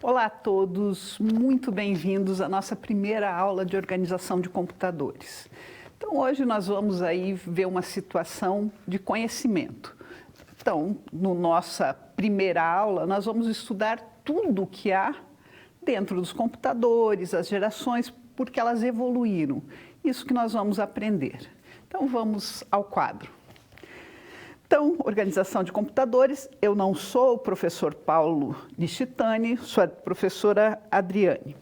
Olá a todos, muito bem-vindos à nossa primeira aula de organização de computadores. Então, hoje nós vamos aí ver uma situação de conhecimento. Então, na nossa primeira aula, nós vamos estudar tudo o que há dentro dos computadores, as gerações, porque elas evoluíram. Isso que nós vamos aprender. Então, vamos ao quadro. Então, organização de computadores, eu não sou o professor Paulo Nishitani, sou a professora Adriane.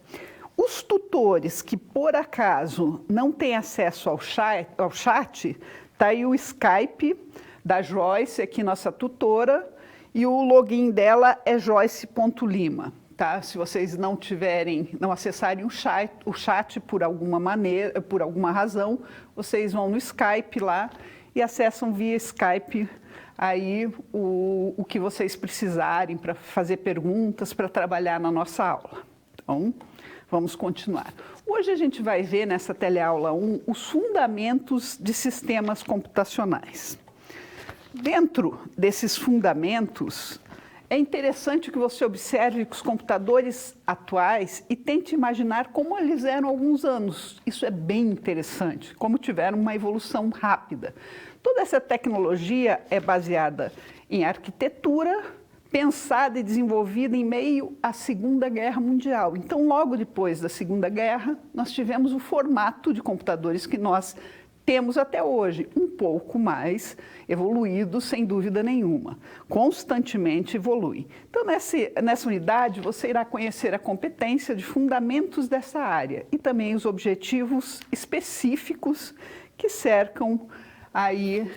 Os tutores que, por acaso, não têm acesso ao chat, está aí o Skype da Joyce, aqui nossa tutora, e o login dela é joyce.lima. Tá? Se vocês não acessarem o chat por alguma maneira, por alguma razão, vocês vão no Skype lá e acessam via Skype aí o que vocês precisarem para fazer perguntas, para trabalhar na nossa aula. Então, vamos continuar. Hoje a gente vai ver nessa teleaula 1 os fundamentos de sistemas computacionais. Dentro desses fundamentos, é interessante que você observe os computadores atuais e tente imaginar como eles eram há alguns anos. Isso é bem interessante, como tiveram uma evolução rápida. Toda essa tecnologia é baseada em arquitetura, pensada e desenvolvida em meio à Segunda Guerra Mundial. Então, logo depois da Segunda Guerra, nós tivemos o formato de computadores que nós temos até hoje, um pouco mais evoluído, sem dúvida nenhuma. Constantemente evolui. Então, nessa unidade, você irá conhecer a competência de fundamentos dessa área e também os objetivos específicos que cercam aí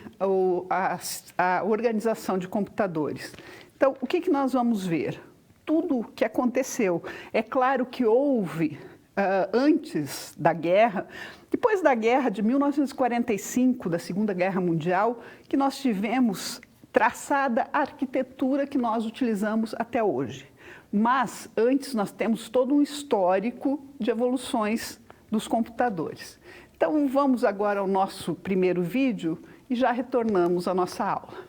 a organização de computadores. Então, o que nós vamos ver? Tudo o que aconteceu. É claro que houve, antes da guerra, depois da guerra de 1945, da Segunda Guerra Mundial, que nós tivemos traçada a arquitetura que nós utilizamos até hoje. Mas, antes, nós temos todo um histórico de evoluções dos computadores. Então, vamos agora ao nosso primeiro vídeo e já retornamos à nossa aula.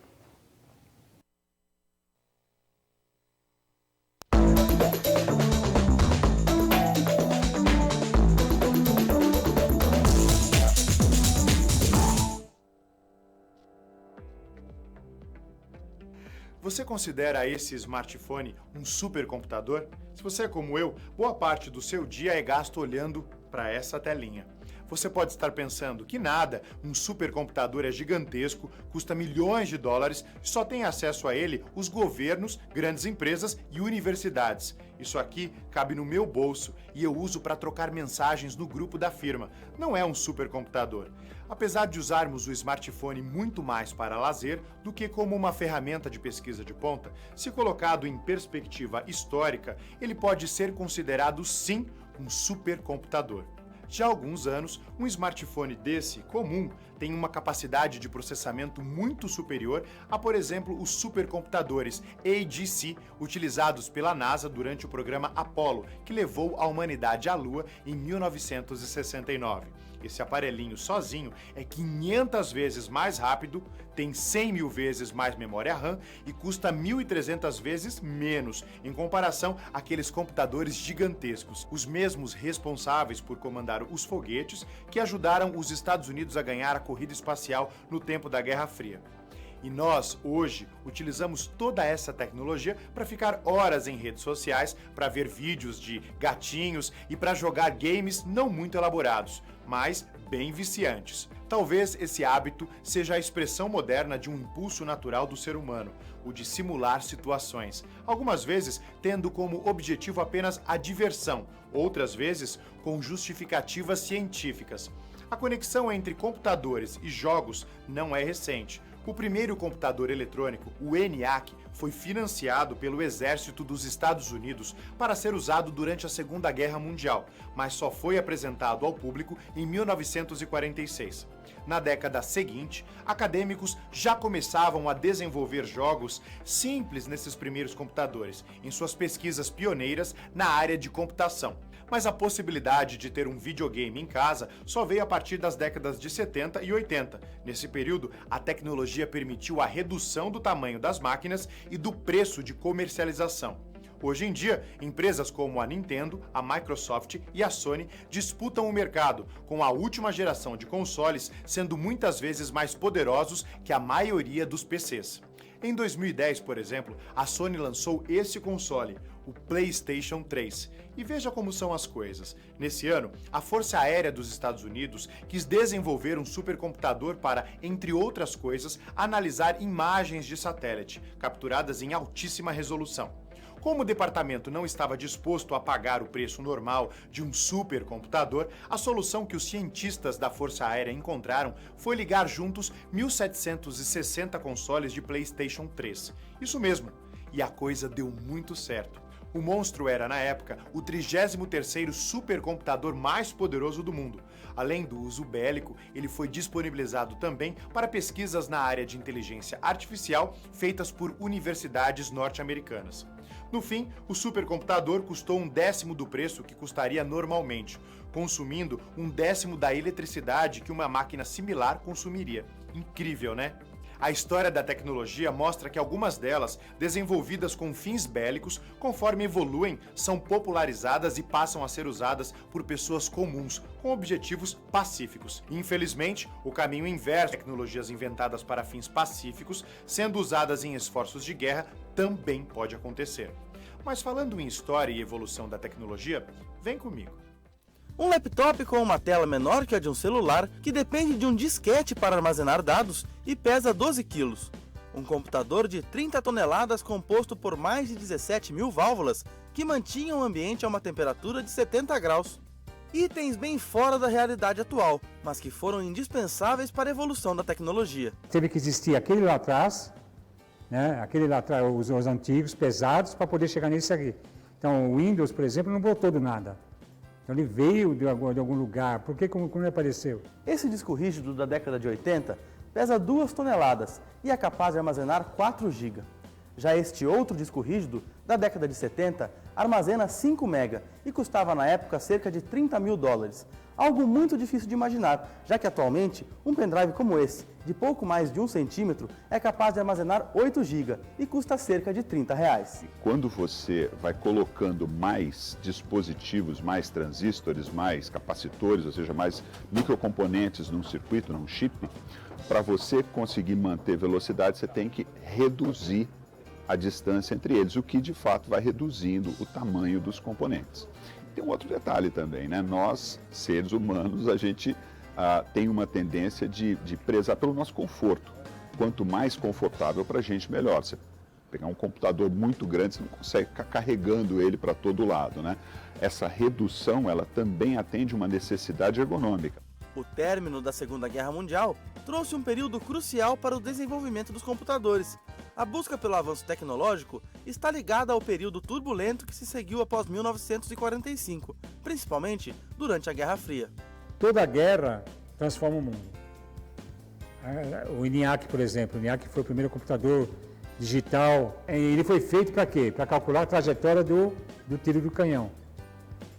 Você considera esse smartphone um supercomputador? Se você é como eu, boa parte do seu dia é gasto olhando para essa telinha. Você pode estar pensando que nada, um supercomputador é gigantesco, custa milhões de dólares e só tem acesso a ele os governos, grandes empresas e universidades. Isso aqui cabe no meu bolso e eu uso para trocar mensagens no grupo da firma. Não é um supercomputador. Apesar de usarmos o smartphone muito mais para lazer do que como uma ferramenta de pesquisa de ponta, se colocado em perspectiva histórica, ele pode ser considerado sim um supercomputador. Já há alguns anos, um smartphone desse, comum, tem uma capacidade de processamento muito superior a, por exemplo, os supercomputadores AGC utilizados pela NASA durante o programa Apollo, que levou a humanidade à Lua em 1969. Esse aparelhinho sozinho é 500 vezes mais rápido, tem 100 mil vezes mais memória RAM e custa 1.300 vezes menos em comparação àqueles computadores gigantescos, os mesmos responsáveis por comandar os foguetes que ajudaram os Estados Unidos a ganhar a corrida espacial no tempo da Guerra Fria. E nós, hoje, utilizamos toda essa tecnologia para ficar horas em redes sociais, para ver vídeos de gatinhos e para jogar games não muito elaborados, mas bem viciantes. Talvez esse hábito seja a expressão moderna de um impulso natural do ser humano, o de simular situações, algumas vezes tendo como objetivo apenas a diversão, outras vezes com justificativas científicas. A conexão entre computadores e jogos não é recente. O primeiro computador eletrônico, o ENIAC, foi financiado pelo Exército dos Estados Unidos para ser usado durante a Segunda Guerra Mundial, mas só foi apresentado ao público em 1946. Na década seguinte, acadêmicos já começavam a desenvolver jogos simples nesses primeiros computadores, em suas pesquisas pioneiras na área de computação. Mas a possibilidade de ter um videogame em casa só veio a partir das décadas de 70 e 80. Nesse período, a tecnologia permitiu a redução do tamanho das máquinas e do preço de comercialização. Hoje em dia, empresas como a Nintendo, a Microsoft e a Sony disputam o mercado, com a última geração de consoles sendo muitas vezes mais poderosos que a maioria dos PCs. Em 2010, por exemplo, a Sony lançou esse console, o PlayStation 3. E veja como são as coisas. Nesse ano, a Força Aérea dos Estados Unidos quis desenvolver um supercomputador para, entre outras coisas, analisar imagens de satélite, capturadas em altíssima resolução. Como o departamento não estava disposto a pagar o preço normal de um supercomputador, a solução que os cientistas da Força Aérea encontraram foi ligar juntos 1.760 consoles de PlayStation 3. Isso mesmo, e a coisa deu muito certo. O monstro era, na época, o 33º supercomputador mais poderoso do mundo. Além do uso bélico, ele foi disponibilizado também para pesquisas na área de inteligência artificial feitas por universidades norte-americanas. No fim, o supercomputador custou 1/10 do preço que custaria normalmente, consumindo 1/10 da eletricidade que uma máquina similar consumiria. Incrível, né? A história da tecnologia mostra que algumas delas, desenvolvidas com fins bélicos, conforme evoluem, são popularizadas e passam a ser usadas por pessoas comuns, com objetivos pacíficos. Infelizmente, o caminho inverso, tecnologias inventadas para fins pacíficos, sendo usadas em esforços de guerra, também pode acontecer. Mas falando em história e evolução da tecnologia, vem comigo. Um laptop com uma tela menor que a de um celular, que depende de um disquete para armazenar dados e pesa 12 quilos. Um computador de 30 toneladas composto por mais de 17 mil válvulas que mantinham o ambiente a uma temperatura de 70 graus. Itens bem fora da realidade atual, mas que foram indispensáveis para a evolução da tecnologia. Teve que existir aquele lá atrás, né? Aquele lá atrás, os antigos, pesados, para poder chegar nesse aqui. Então o Windows, por exemplo, não botou do nada. Então ele veio de algum lugar. Por que como ele apareceu? Esse disco rígido da década de 80 pesa 2 toneladas e é capaz de armazenar 4 GB. Já este outro disco rígido, da década de 70, armazena 5 MB e custava na época cerca de $30 mil. Algo muito difícil de imaginar, já que atualmente um pendrive como esse, de pouco mais de 1 centímetro, é capaz de armazenar 8 GB e custa cerca de R$30. Quando você vai colocando mais dispositivos, mais transistores, mais capacitores, ou seja, mais microcomponentes num circuito, num chip, para você conseguir manter velocidade, você tem que reduzir a distância entre eles, o que de fato vai reduzindo o tamanho dos componentes. Tem um outro detalhe também, né? Nós, seres humanos, a gente tem uma tendência de prezar pelo nosso conforto. Quanto mais confortável para a gente, melhor. Você pegar um computador muito grande, você não consegue ficar carregando ele para todo lado, né? Essa redução, ela também atende uma necessidade ergonômica. O término da Segunda Guerra Mundial trouxe um período crucial para o desenvolvimento dos computadores. A busca pelo avanço tecnológico está ligada ao período turbulento que se seguiu após 1945, principalmente durante a Guerra Fria. Toda guerra transforma o mundo. O ENIAC, por exemplo, o ENIAC foi o primeiro computador digital. Ele foi feito para quê? Para calcular a trajetória do tiro do canhão.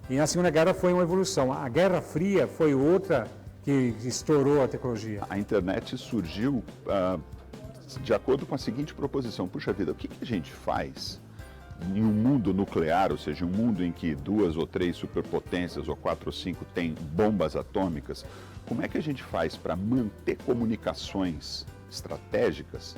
E na Segunda Guerra foi uma evolução. A Guerra Fria foi outra que estourou a tecnologia. A internet surgiu de acordo com a seguinte proposição: puxa vida, o que a gente faz em um mundo nuclear, ou seja, um mundo em que 2 ou 3 superpotências, ou 4 ou 5 têm bombas atômicas, como é que a gente faz para manter comunicações estratégicas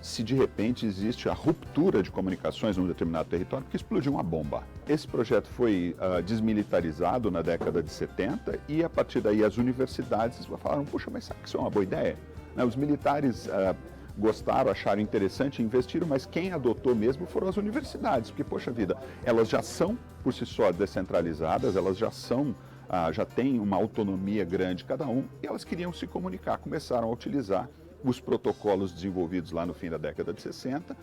se de repente existe a ruptura de comunicações num determinado território porque explodiu uma bomba? Esse projeto foi desmilitarizado na década de 70 e a partir daí as universidades falaram, puxa, mas sabe que isso é uma boa ideia? Os militares gostaram, acharam interessante, investiram, mas quem adotou mesmo foram as universidades, porque, poxa vida, elas já são por si só descentralizadas, elas já são, já têm uma autonomia grande cada um, e elas queriam se comunicar, começaram a utilizar os protocolos desenvolvidos lá no fim da década de 60,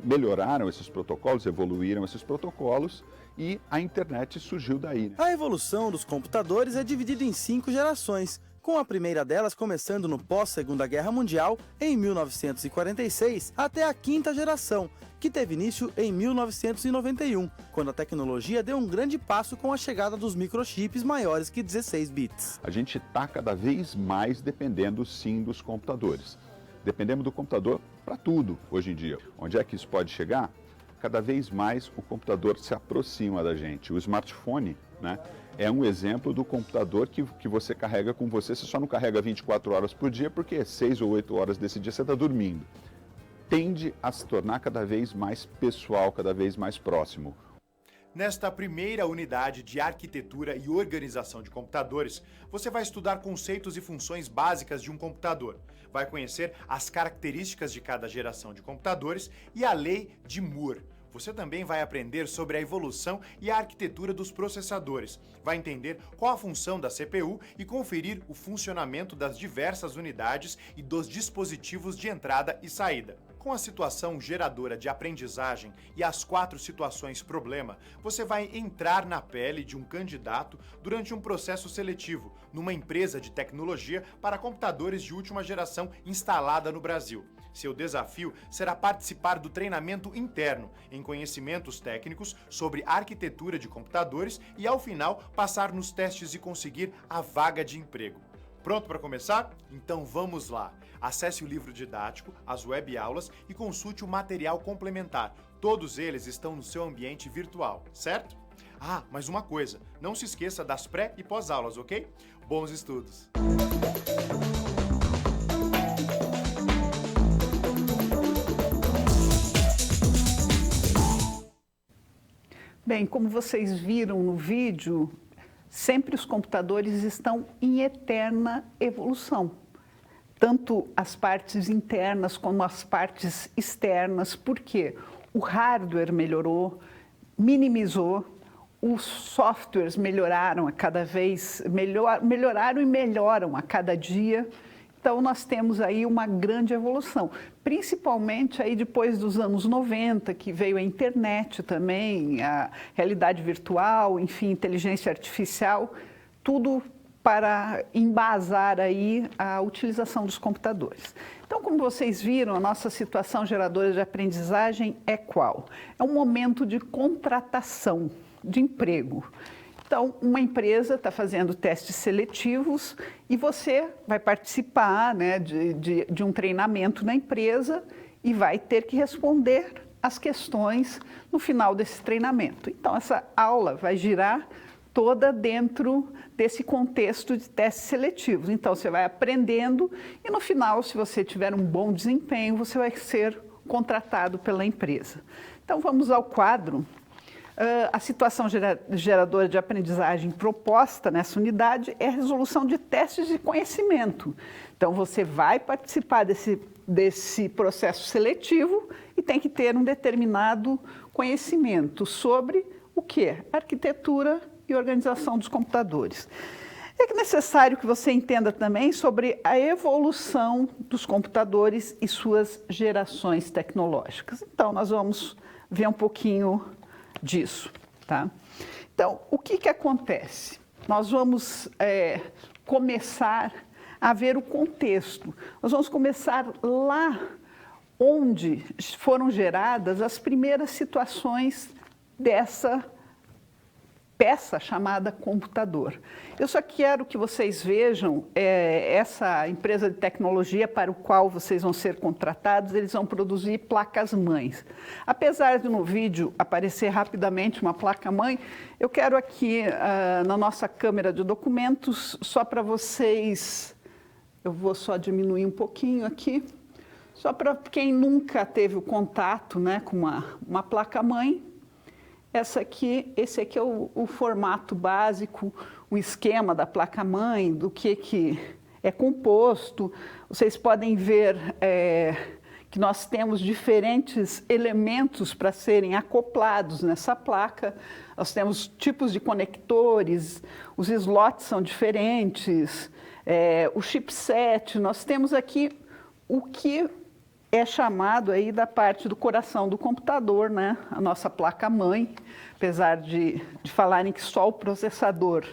melhoraram esses protocolos, evoluíram esses protocolos e a internet surgiu daí. A evolução dos computadores é dividida em 5 gerações, com a primeira delas começando no pós-Segunda Guerra Mundial, em 1946, até a 5ª geração, que teve início em 1991, quando a tecnologia deu um grande passo com a chegada dos microchips maiores que 16 bits. A gente está cada vez mais dependendo, sim, dos computadores. Dependemos do computador para tudo, hoje em dia. Onde é que isso pode chegar? cada vez mais o computador se aproxima da gente. O smartphone, né, é um exemplo do computador que você carrega com você. Você só não carrega 24 horas por dia, porque 6 ou 8 horas desse dia você está dormindo. Tende a se tornar cada vez mais pessoal, cada vez mais próximo. Nesta primeira unidade de arquitetura e organização de computadores, você vai estudar conceitos e funções básicas de um computador. Vai conhecer as características de cada geração de computadores e a lei de Moore. Você também vai aprender sobre a evolução e a arquitetura dos processadores. Vai entender qual a função da CPU e conferir o funcionamento das diversas unidades e dos dispositivos de entrada e saída. Com a situação geradora de aprendizagem e as 4 situações problema, você vai entrar na pele de um candidato durante um processo seletivo numa empresa de tecnologia para computadores de última geração instalada no Brasil. Seu desafio será participar do treinamento interno em conhecimentos técnicos sobre arquitetura de computadores e, ao final, passar nos testes e conseguir a vaga de emprego. Pronto para começar? Então vamos lá! Acesse o livro didático, as web-aulas e consulte o material complementar. Todos eles estão no seu ambiente virtual, certo? Ah, mais uma coisa, não se esqueça das pré- e pós-aulas, ok? Bons estudos! Bem, como vocês viram no vídeo, sempre os computadores estão em eterna evolução. Tanto as partes internas como as partes externas, porque o hardware melhorou, minimizou, os softwares melhoraram a cada vez, melhoraram e melhoram a cada dia. Então, nós temos aí uma grande evolução, principalmente aí depois dos anos 90, que veio a internet também, a realidade virtual, enfim, inteligência artificial, tudo para embasar aí a utilização dos computadores. Então, como vocês viram, a nossa situação geradora de aprendizagem é qual? É um momento de contratação, de emprego. Então, uma empresa está fazendo testes seletivos e você vai participar, né, de um treinamento na empresa e vai ter que responder as questões no final desse treinamento. Então, essa aula vai girar toda dentro desse contexto de testes seletivos. Então, você vai aprendendo e, no final, se você tiver um bom desempenho, você vai ser contratado pela empresa. Então, vamos ao quadro. A situação geradora de aprendizagem proposta nessa unidade é a resolução de testes de conhecimento. Então, você vai participar desse processo seletivo e tem que ter um determinado conhecimento sobre o quê? Arquitetura e organização dos computadores. É necessário que você entenda também sobre a evolução dos computadores e suas gerações tecnológicas. Então, nós vamos ver um pouquinho disso, tá? Então, o que acontece? Nós vamos começar a ver o contexto. Nós vamos começar lá onde foram geradas as primeiras situações dessa peça chamada computador. Eu só quero que vocês vejam essa empresa de tecnologia para o qual vocês vão ser contratados, eles vão produzir placas-mães. Apesar de no vídeo aparecer rapidamente uma placa-mãe, eu quero aqui na nossa câmera de documentos, só para vocês, eu vou só diminuir um pouquinho aqui, só para quem nunca teve o contato, né, com uma placa-mãe. Esse aqui é o formato básico, o esquema da placa-mãe, do que é composto. Vocês podem ver que nós temos diferentes elementos para serem acoplados nessa placa. Nós temos tipos de conectores, os slots são diferentes, o chipset. Nós temos aqui o que é chamado aí da parte do coração do computador, né? A nossa placa-mãe, apesar de falarem que só o processador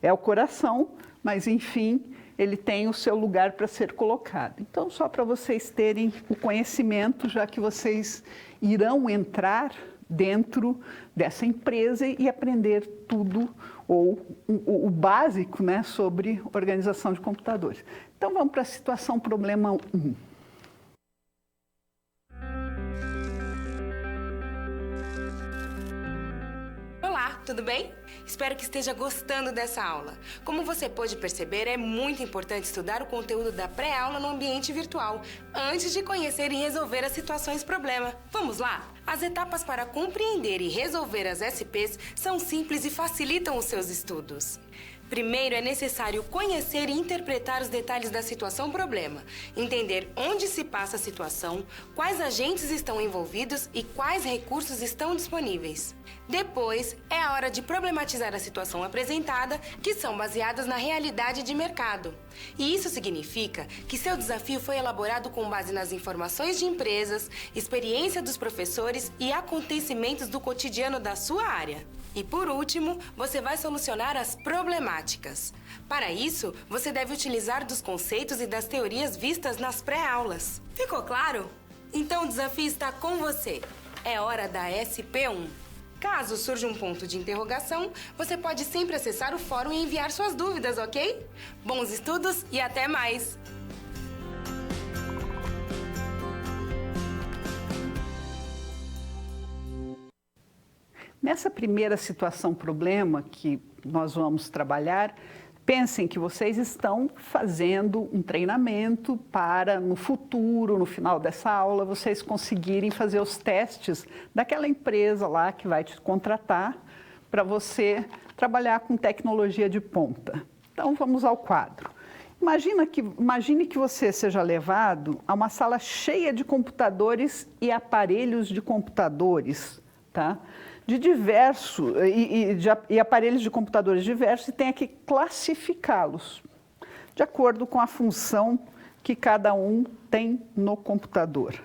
é o coração, mas, enfim, ele tem o seu lugar para ser colocado. Então, só para vocês terem o conhecimento, já que vocês irão entrar dentro dessa empresa e aprender tudo, ou o básico, né, sobre organização de computadores. Então, vamos para a situação problema 1. tudo bem? Espero que esteja gostando dessa aula. Como você pôde perceber, é muito importante estudar o conteúdo da pré-aula no ambiente virtual, antes de conhecer e resolver as situações problema. Vamos lá? As etapas para compreender e resolver as SPs são simples e facilitam os seus estudos. Primeiro, é necessário conhecer e interpretar os detalhes da situação-problema, entender onde se passa a situação, quais agentes estão envolvidos e quais recursos estão disponíveis. Depois, é a hora de problematizar a situação apresentada, que são baseadas na realidade de mercado. E isso significa que seu desafio foi elaborado com base nas informações de empresas, experiência dos professores e acontecimentos do cotidiano da sua área. E por último, você vai solucionar as problemáticas. Para isso, você deve utilizar dos conceitos e das teorias vistas nas pré-aulas. Ficou claro? Então o desafio está com você. É hora da SP1. Caso surja um ponto de interrogação, você pode sempre acessar o fórum e enviar suas dúvidas, ok? Bons estudos e até mais! Nessa primeira situação-problema que nós vamos trabalhar, pensem que vocês estão fazendo um treinamento para, no futuro, no final dessa aula, vocês conseguirem fazer os testes daquela empresa lá que vai te contratar para você trabalhar com tecnologia de ponta. Então, vamos ao quadro. Imagine que você seja levado a uma sala cheia de computadores e aparelhos de computadores, tá? De diversos, e aparelhos de computadores diversos, e tenha que classificá-los de acordo com a função que cada um tem no computador.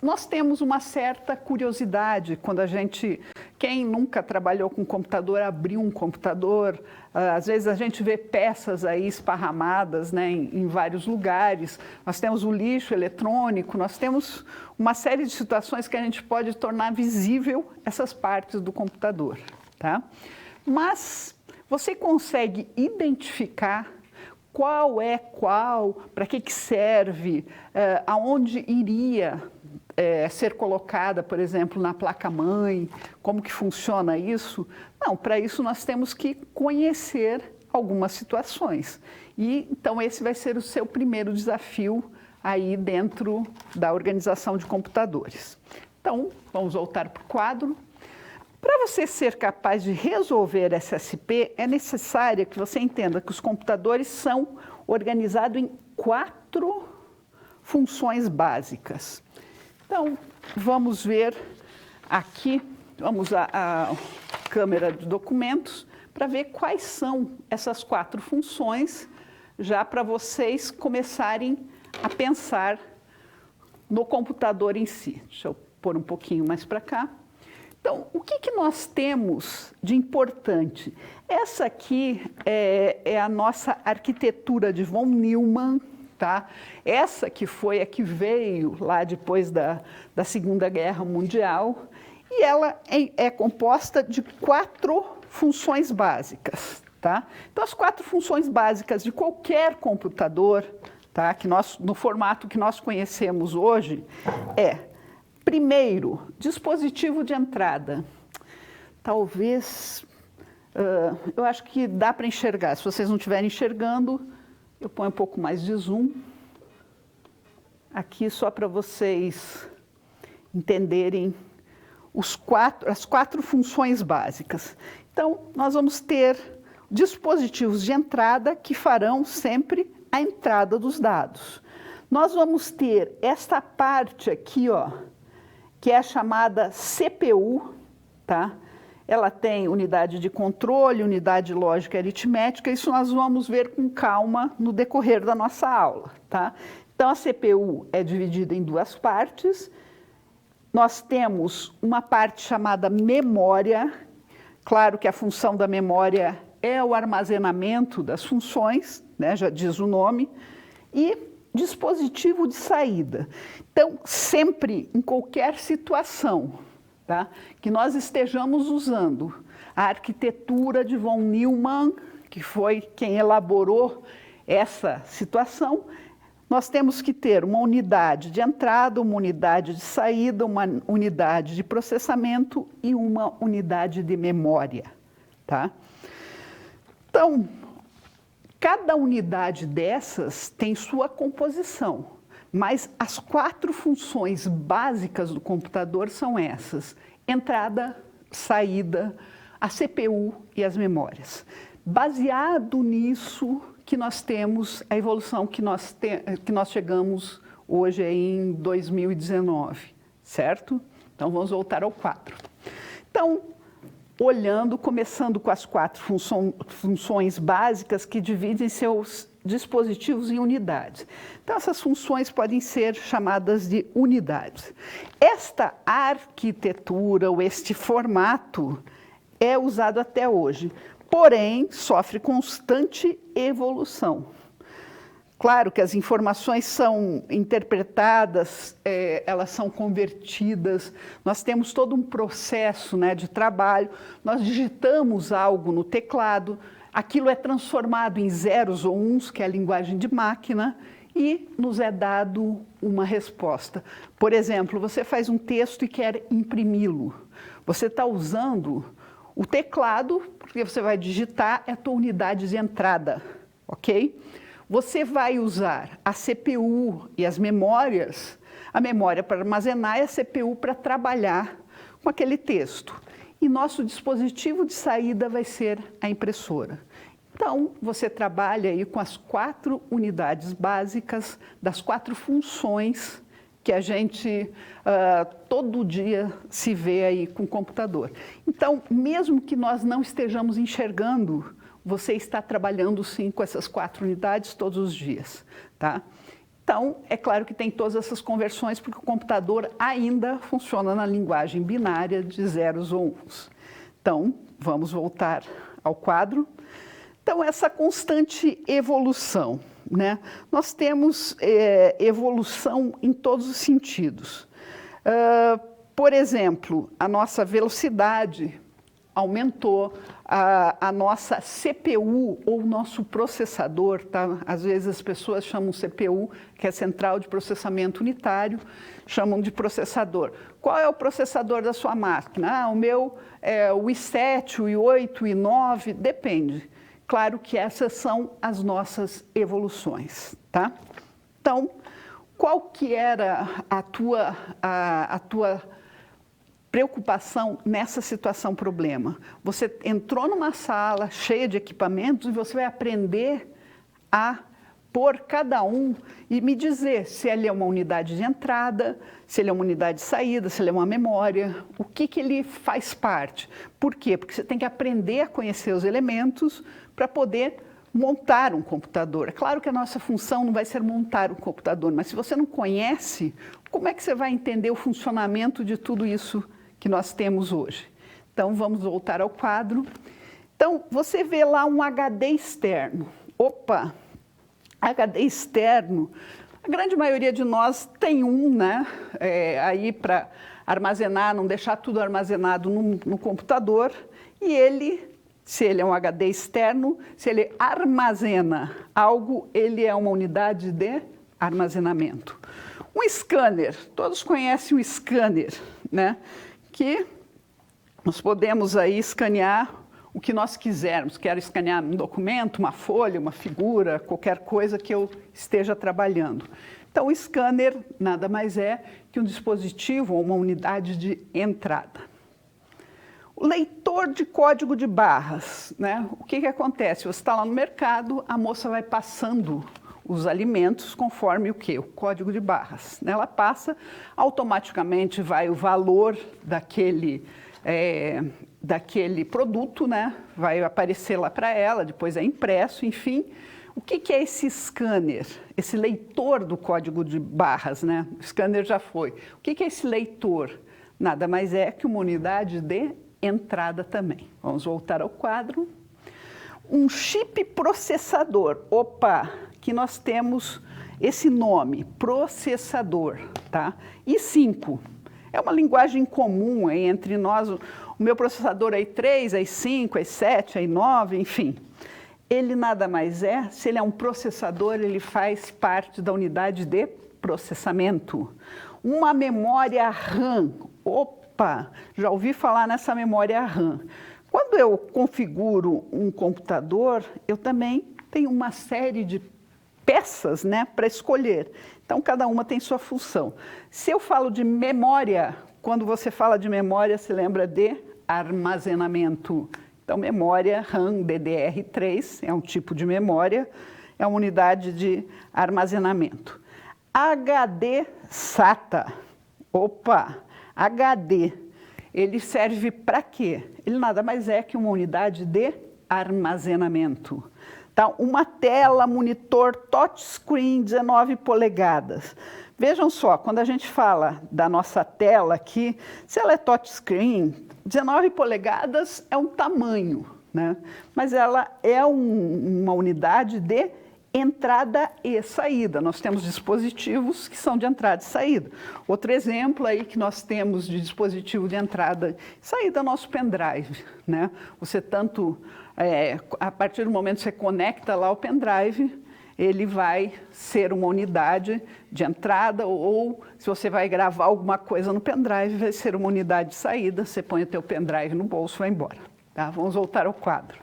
Nós temos uma certa curiosidade quando quem nunca trabalhou com computador, abriu um computador, às vezes a gente vê peças aí esparramadas, né, em vários lugares. Nós temos o lixo eletrônico, nós temos uma série de situações que a gente pode tornar visível essas partes do computador, tá? Mas você consegue identificar qual é qual, para que serve, aonde iria ser colocada, por exemplo, na placa-mãe, como que funciona isso? Não, para isso nós temos que conhecer algumas situações. E então esse vai ser o seu primeiro desafio aí dentro da organização de computadores. Então, vamos voltar para o quadro. Para você ser capaz de resolver SSP, é necessário que você entenda que os computadores são organizados em 4 funções básicas. Então, vamos ver aqui, vamos à câmera de documentos, para ver quais são essas 4 funções, já para vocês começarem a pensar no computador em si. Deixa eu pôr um pouquinho mais para cá. Então, o que nós temos de importante? Essa aqui é a nossa arquitetura de von Neumann, tá? Essa que foi a que veio lá depois da Segunda Guerra Mundial, e ela é composta de 4 funções básicas, tá? Então, as 4 funções básicas de qualquer computador, tá? No formato que nós conhecemos hoje, primeiro, dispositivo de entrada. Talvez, eu acho que dá para enxergar. Se vocês não estiverem enxergando, eu ponho um pouco mais de zoom. Aqui só para vocês entenderem as 4 funções básicas. Então, nós vamos ter dispositivos de entrada que farão sempre a entrada dos dados. Nós vamos ter esta parte aqui, ó, que é a chamada CPU, tá? Ela tem unidade de controle, unidade lógica e aritmética, isso nós vamos ver com calma no decorrer da nossa aula, tá? Então, a CPU é dividida em 2 partes. Nós temos uma parte chamada memória, claro que a função da memória é o armazenamento das funções, né? Já diz o nome, e dispositivo de saída. Então, sempre, em qualquer situação, tá, que nós estejamos usando a arquitetura de von Neumann, que foi quem elaborou essa situação, nós temos que ter uma unidade de entrada, uma unidade de saída, uma unidade de processamento e uma unidade de memória, tá? Então, cada unidade dessas tem sua composição, mas as 4 funções básicas do computador são essas: entrada, saída, a CPU e as memórias. Baseado nisso que nós temos a evolução que nós chegamos hoje em 2019, certo? Então, vamos voltar ao quadro. Então, começando com as 4 funções básicas que dividem seus dispositivos em unidades. Então, essas funções podem ser chamadas de unidades. Esta arquitetura, ou este formato, é usado até hoje, porém, sofre constante evolução. Claro que as informações são interpretadas, elas são convertidas, nós temos todo um processo, né, de trabalho, nós digitamos algo no teclado, aquilo é transformado em zeros ou uns, que é a linguagem de máquina, e nos é dado uma resposta. Por exemplo, você faz um texto e quer imprimi-lo. Você está usando o teclado, porque você vai digitar, é a tua unidade de entrada, ok? Você vai usar a CPU e as memórias, a memória para armazenar e a CPU para trabalhar com aquele texto. E nosso dispositivo de saída vai ser a impressora. Então, você trabalha aí com as 4 unidades básicas das 4 funções que a gente todo dia se vê aí com o computador. Então, mesmo que nós não estejamos enxergando, você está trabalhando sim com essas 4 unidades todos os dias, tá? Então, é claro que tem todas essas conversões, porque o computador ainda funciona na linguagem binária de zeros ou uns. Então, vamos voltar ao quadro. Então, essa constante evolução, né? Nós temos evolução em todos os sentidos. Por exemplo, a nossa velocidade aumentou, a nossa CPU ou nosso processador, tá? Às vezes as pessoas chamam CPU, que é Central de Processamento Unitário, chamam de processador. Qual é o processador da sua máquina? O meu é o i7, o i8, o i9, depende. Claro que essas são as nossas evoluções, tá? Então, qual que era a tua preocupação nessa situação problema? Você entrou numa sala cheia de equipamentos e você vai aprender a pôr cada um e me dizer se ele é uma unidade de entrada, se ele é uma unidade de saída, se ele é uma memória, o que ele faz parte. Por quê? Porque você tem que aprender a conhecer os elementos para poder montar um computador. É claro que a nossa função não vai ser montar um computador, mas se você não conhece, como é que você vai entender o funcionamento de tudo isso que nós temos hoje? Então, vamos voltar ao quadro. Então, você vê lá um HD externo. Opa! HD externo, a grande maioria de nós tem um, né? Aí para armazenar, não deixar tudo armazenado no computador. E ele, se ele é um HD externo, se ele armazena algo, ele é uma unidade de armazenamento. Um scanner, todos conhecem o scanner, né? Que nós podemos aí escanear o que nós quisermos. Quero escanear um documento, uma folha, uma figura, qualquer coisa que eu esteja trabalhando. Então, o scanner nada mais é que um dispositivo ou uma unidade de entrada. O leitor de código de barras, né? O que acontece? Você está lá no mercado, a moça vai passando os alimentos conforme o quê? O código de barras. Ela passa, automaticamente vai o valor daquele produto, né? Vai aparecer lá para ela, depois é impresso, enfim. O que é esse scanner? Esse leitor do código de barras, né? O scanner já foi. O que é esse leitor? Nada mais é que uma unidade de entrada também. Vamos voltar ao quadro. Um chip processador. Opa, aqui nós temos esse nome, processador, tá? i5. É uma linguagem comum aí entre nós. O meu processador é i3, é i5, é i7, é i9, enfim. ele nada mais é, se ele é um processador, ele faz parte da unidade de processamento. Uma memória RAM, opa, já ouvi falar nessa memória RAM. Quando eu configuro um computador, eu também tenho uma série de peças, né, para escolher. Então, cada uma tem sua função. Se eu falo de memória, quando você fala de memória, se lembra de armazenamento. Então, memória RAM DDR3 é um tipo de memória, é uma unidade de armazenamento. HD SATA, opa, HD, ele serve para quê? Ele nada mais é que uma unidade de armazenamento. Tá? Uma tela, monitor touchscreen 19 polegadas. Vejam só, quando a gente fala da nossa tela aqui, se ela é touchscreen, 19 polegadas é um tamanho, né? Mas ela é uma unidade de entrada e saída. Nós temos dispositivos que são de entrada e saída. Outro exemplo aí que nós temos de dispositivo de entrada e saída é o nosso pendrive, né? Você a partir do momento que você conecta lá o pendrive, ele vai ser uma unidade de entrada ou se você vai gravar alguma coisa no pendrive, vai ser uma unidade de saída. Você põe o teu pendrive no bolso e vai embora. Tá? Vamos voltar ao quadro.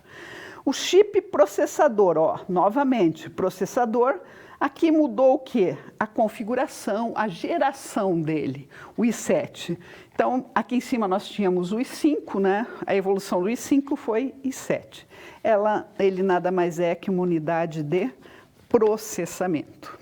O chip processador, ó, novamente, processador, aqui mudou o quê? A configuração, a geração dele, o i7. Então, aqui em cima nós tínhamos o i5, né? A evolução do i5 foi i7. Ele nada mais é que uma unidade de processamento.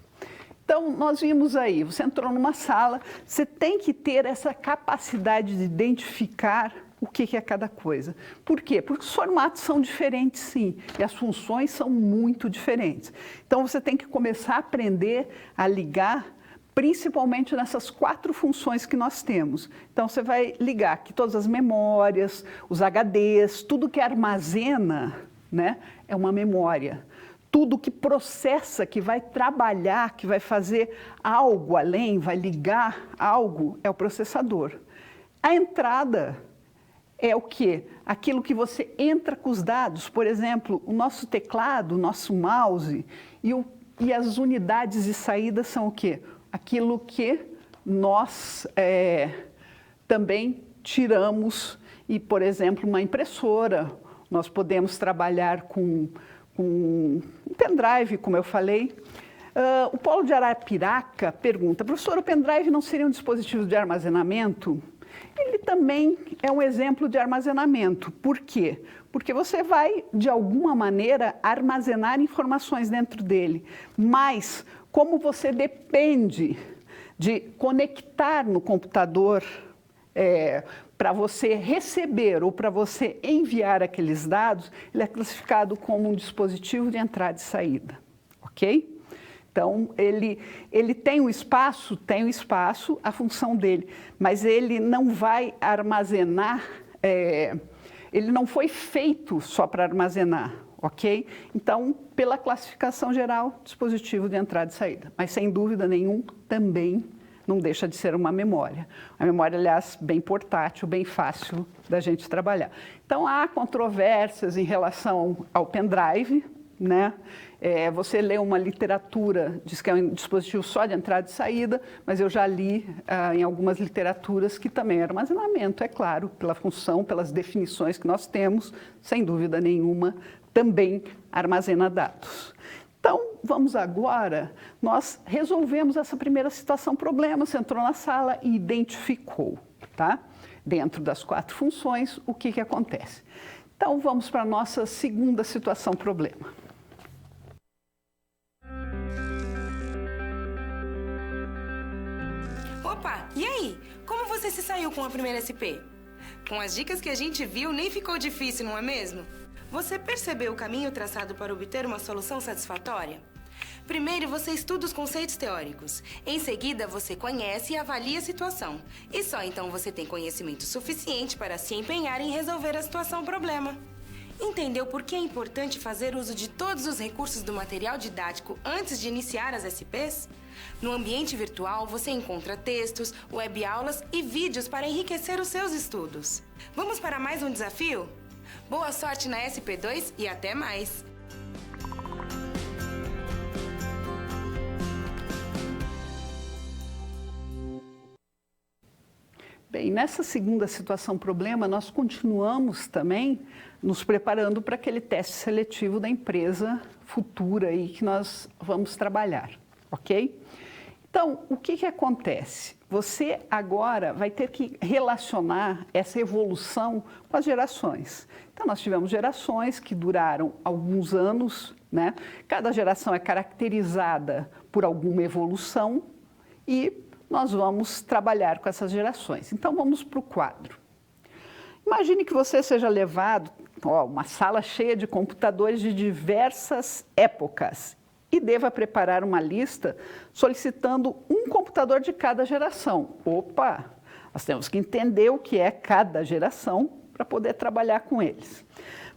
Então, nós vimos aí, você entrou numa sala, você tem que ter essa capacidade de identificar o que é cada coisa. Por quê? Porque os formatos são diferentes, sim, e as funções são muito diferentes. Então, você tem que começar a aprender a ligar, principalmente nessas 4 funções que nós temos. Então, você vai ligar aqui todas as memórias, os HDs, tudo que armazena, né, é uma memória. Tudo que processa, que vai trabalhar, que vai fazer algo além, vai ligar algo, é o processador. A entrada é o quê? Aquilo que você entra com os dados, por exemplo, o nosso teclado, o nosso mouse e as unidades de saída são o quê? Aquilo que nós também tiramos e, por exemplo, uma impressora, nós podemos trabalhar com um pendrive, como eu falei. O Paulo de Arapiraca pergunta, professor, o pendrive não seria um dispositivo de armazenamento? Ele também é um exemplo de armazenamento. Por quê? Porque você vai, de alguma maneira, armazenar informações dentro dele. Mas, como você depende de conectar no computador para você receber ou para você enviar aqueles dados, ele é classificado como um dispositivo de entrada e saída, ok? Então, ele tem um espaço, a função dele, mas ele não vai armazenar, ele não foi feito só para armazenar, ok? Então, pela classificação geral, dispositivo de entrada e saída, mas sem dúvida nenhuma também não deixa de ser uma memória. A memória, aliás, bem portátil, bem fácil da gente trabalhar. Então, há controvérsias em relação ao pendrive, né? Você lê uma literatura, diz que é um dispositivo só de entrada e saída, mas eu já li em algumas literaturas que também é armazenamento, é claro, pela função, pelas definições que nós temos, sem dúvida nenhuma, também armazena dados. Então, vamos agora, nós resolvemos essa primeira situação problema, você entrou na sala e identificou, tá? Dentro das 4 funções, o que acontece. Então, vamos para a nossa segunda situação problema. Opa, e aí? Como você se saiu com a primeira SP? Com as dicas que a gente viu, nem ficou difícil, não é mesmo? Você percebeu o caminho traçado para obter uma solução satisfatória? Primeiro, você estuda os conceitos teóricos. Em seguida, você conhece e avalia a situação. E só então você tem conhecimento suficiente para se empenhar em resolver a situação-problema. Entendeu por que é importante fazer uso de todos os recursos do material didático antes de iniciar as SPs? No ambiente virtual, você encontra textos, webaulas e vídeos para enriquecer os seus estudos. Vamos para mais um desafio? Boa sorte na SP2 e até mais! e nessa segunda situação problema, nós continuamos também nos preparando para aquele teste seletivo da empresa futura aí que nós vamos trabalhar, ok? Então, o que acontece? Você agora vai ter que relacionar essa evolução com as gerações. Então, nós tivemos gerações que duraram alguns anos, né? Cada geração é caracterizada por alguma evolução e nós vamos trabalhar com essas gerações. Então, vamos para o quadro. Imagine que você seja levado a uma sala cheia de computadores de diversas épocas e deva preparar uma lista solicitando um computador de cada geração. Opa! Nós temos que entender o que é cada geração para poder trabalhar com eles.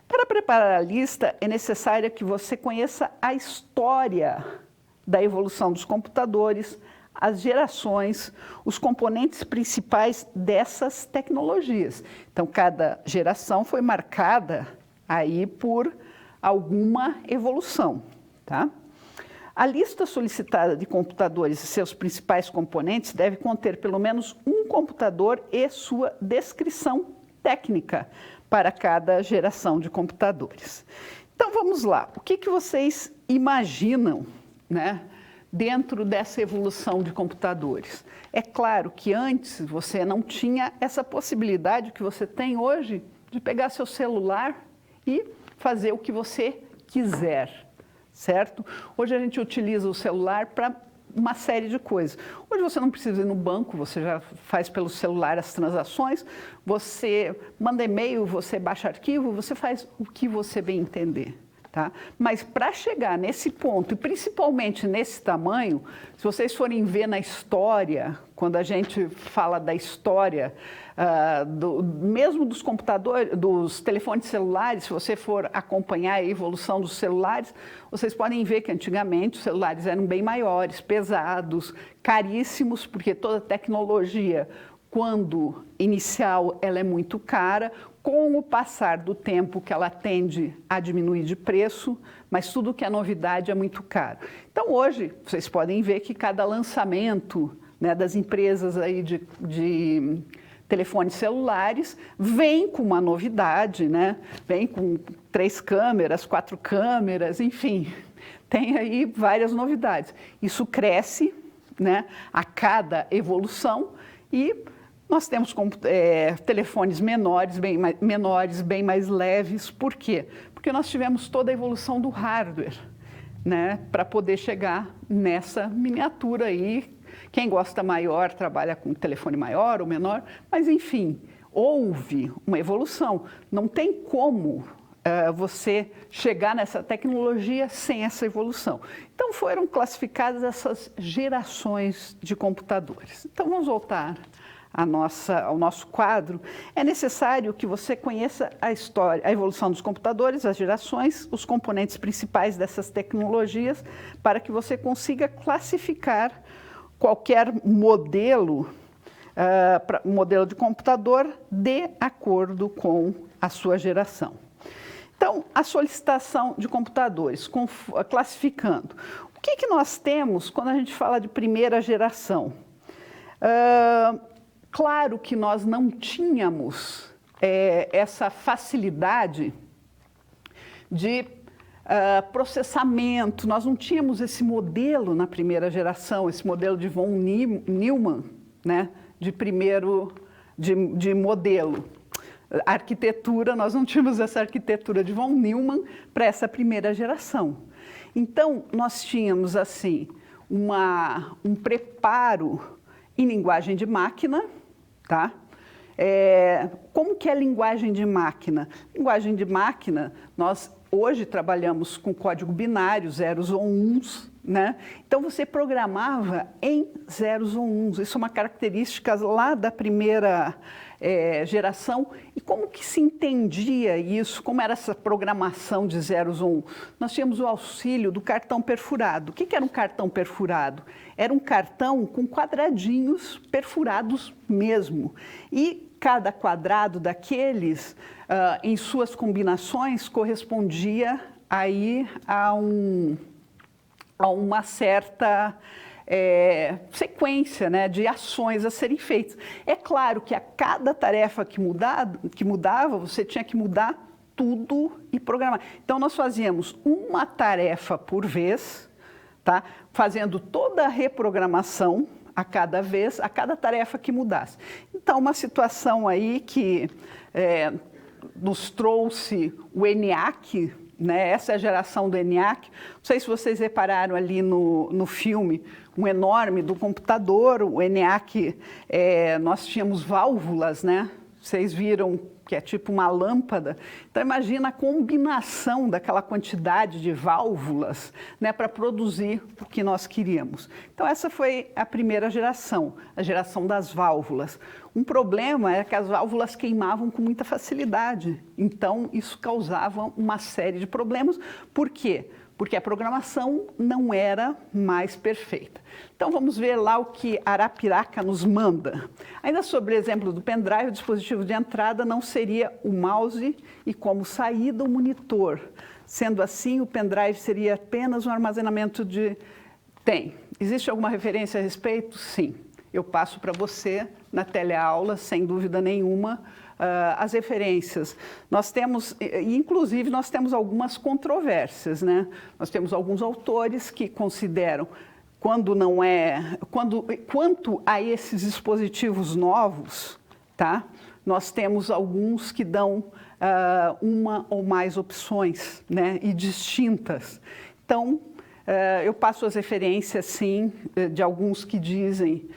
Para preparar a lista, é necessário que você conheça a história da evolução dos computadores, as gerações, os componentes principais dessas tecnologias. Então, cada geração foi marcada aí por alguma evolução, tá? A lista solicitada de computadores e seus principais componentes deve conter pelo menos um computador e sua descrição técnica para cada geração de computadores. Então, vamos lá. O que vocês imaginam, né, dentro dessa evolução de computadores? É claro que antes você não tinha essa possibilidade que você tem hoje de pegar seu celular e fazer o que você quiser. Certo? Hoje a gente utiliza o celular para uma série de coisas. Hoje você não precisa ir no banco, você já faz pelo celular as transações, você manda e-mail, você baixa arquivo, você faz o que você bem entender. Tá? Mas para chegar nesse ponto, e principalmente nesse tamanho, se vocês forem ver na história, quando a gente fala da história, mesmo dos computadores, dos telefones celulares, se você for acompanhar a evolução dos celulares, vocês podem ver que antigamente os celulares eram bem maiores, pesados, caríssimos, porque toda tecnologia, quando inicial, ela é muito cara. Com o passar do tempo que ela tende a diminuir de preço, mas tudo que é novidade é muito caro. Então, hoje, vocês podem ver que cada lançamento, né, das empresas aí de telefones celulares vem com uma novidade, né? Vem com 3 câmeras, 4 câmeras, enfim, tem aí várias novidades. Isso cresce, né, a cada evolução e nós temos telefones menores, bem mais leves. Por quê? Porque nós tivemos toda a evolução do hardware, né, para poder chegar nessa miniatura aí. Quem gosta maior trabalha com telefone maior ou menor, mas enfim, houve uma evolução. Não tem como você chegar nessa tecnologia sem essa evolução. Então foram classificadas essas gerações de computadores. Então vamos voltar ao nosso quadro. É necessário que você conheça a história, a evolução dos computadores, as gerações, os componentes principais dessas tecnologias, para que você consiga classificar qualquer modelo de computador de acordo com a sua geração. Então, a solicitação de computadores, classificando. O que nós temos quando a gente fala de primeira geração? Claro que nós não tínhamos essa facilidade de processamento, nós não tínhamos esse modelo na primeira geração, esse modelo de von Neumann, né, de modelo. A arquitetura, nós não tínhamos essa arquitetura de von Neumann para essa primeira geração. Então, nós tínhamos, assim, um preparo em linguagem de máquina, tá? Como que é linguagem de máquina? Linguagem de máquina, nós hoje trabalhamos com código binário, zeros ou uns, né? Então, você programava em zeros ou uns. Isso é uma característica lá da primeira geração. E como que se entendia isso? Como era essa programação de zeros ou um? Nós tínhamos o auxílio do cartão perfurado. O que era um cartão perfurado? Era um cartão com quadradinhos perfurados mesmo. E cada quadrado daqueles, em suas combinações, correspondia aí a uma certa sequência, né, de ações a serem feitas. É claro que a cada tarefa que mudava, você tinha que mudar tudo e programar. Então, nós fazíamos uma tarefa por vez, tá? Fazendo toda a reprogramação a cada vez, a cada tarefa que mudasse. Então, uma situação aí que nos trouxe o ENIAC, né? Essa é a geração do ENIAC. Não sei se vocês repararam ali no filme, um enorme do computador, o ENIAC, nós tínhamos válvulas, né? Vocês viram que é tipo uma lâmpada. Então, imagina a combinação daquela quantidade de válvulas, né, para produzir o que nós queríamos. Então, essa foi a primeira geração, a geração das válvulas. Um problema era que as válvulas queimavam com muita facilidade. Então, isso causava uma série de problemas. Por quê? Porque a programação não era mais perfeita. Então, vamos ver lá o que Arapiraca nos manda. Ainda sobre o exemplo do pendrive, o dispositivo de entrada não seria o mouse e como saída o monitor. Sendo assim, o pendrive seria apenas um armazenamento de... Tem. Existe alguma referência a respeito? Sim. Eu passo para você na teleaula, sem dúvida nenhuma, as referências. Nós temos, inclusive, nós temos algumas controvérsias, né? Nós temos alguns autores que consideram, quanto a esses dispositivos novos, tá? Nós temos alguns que dão uma ou mais opções, né? E distintas. Então, eu passo as referências, sim, de alguns que dizem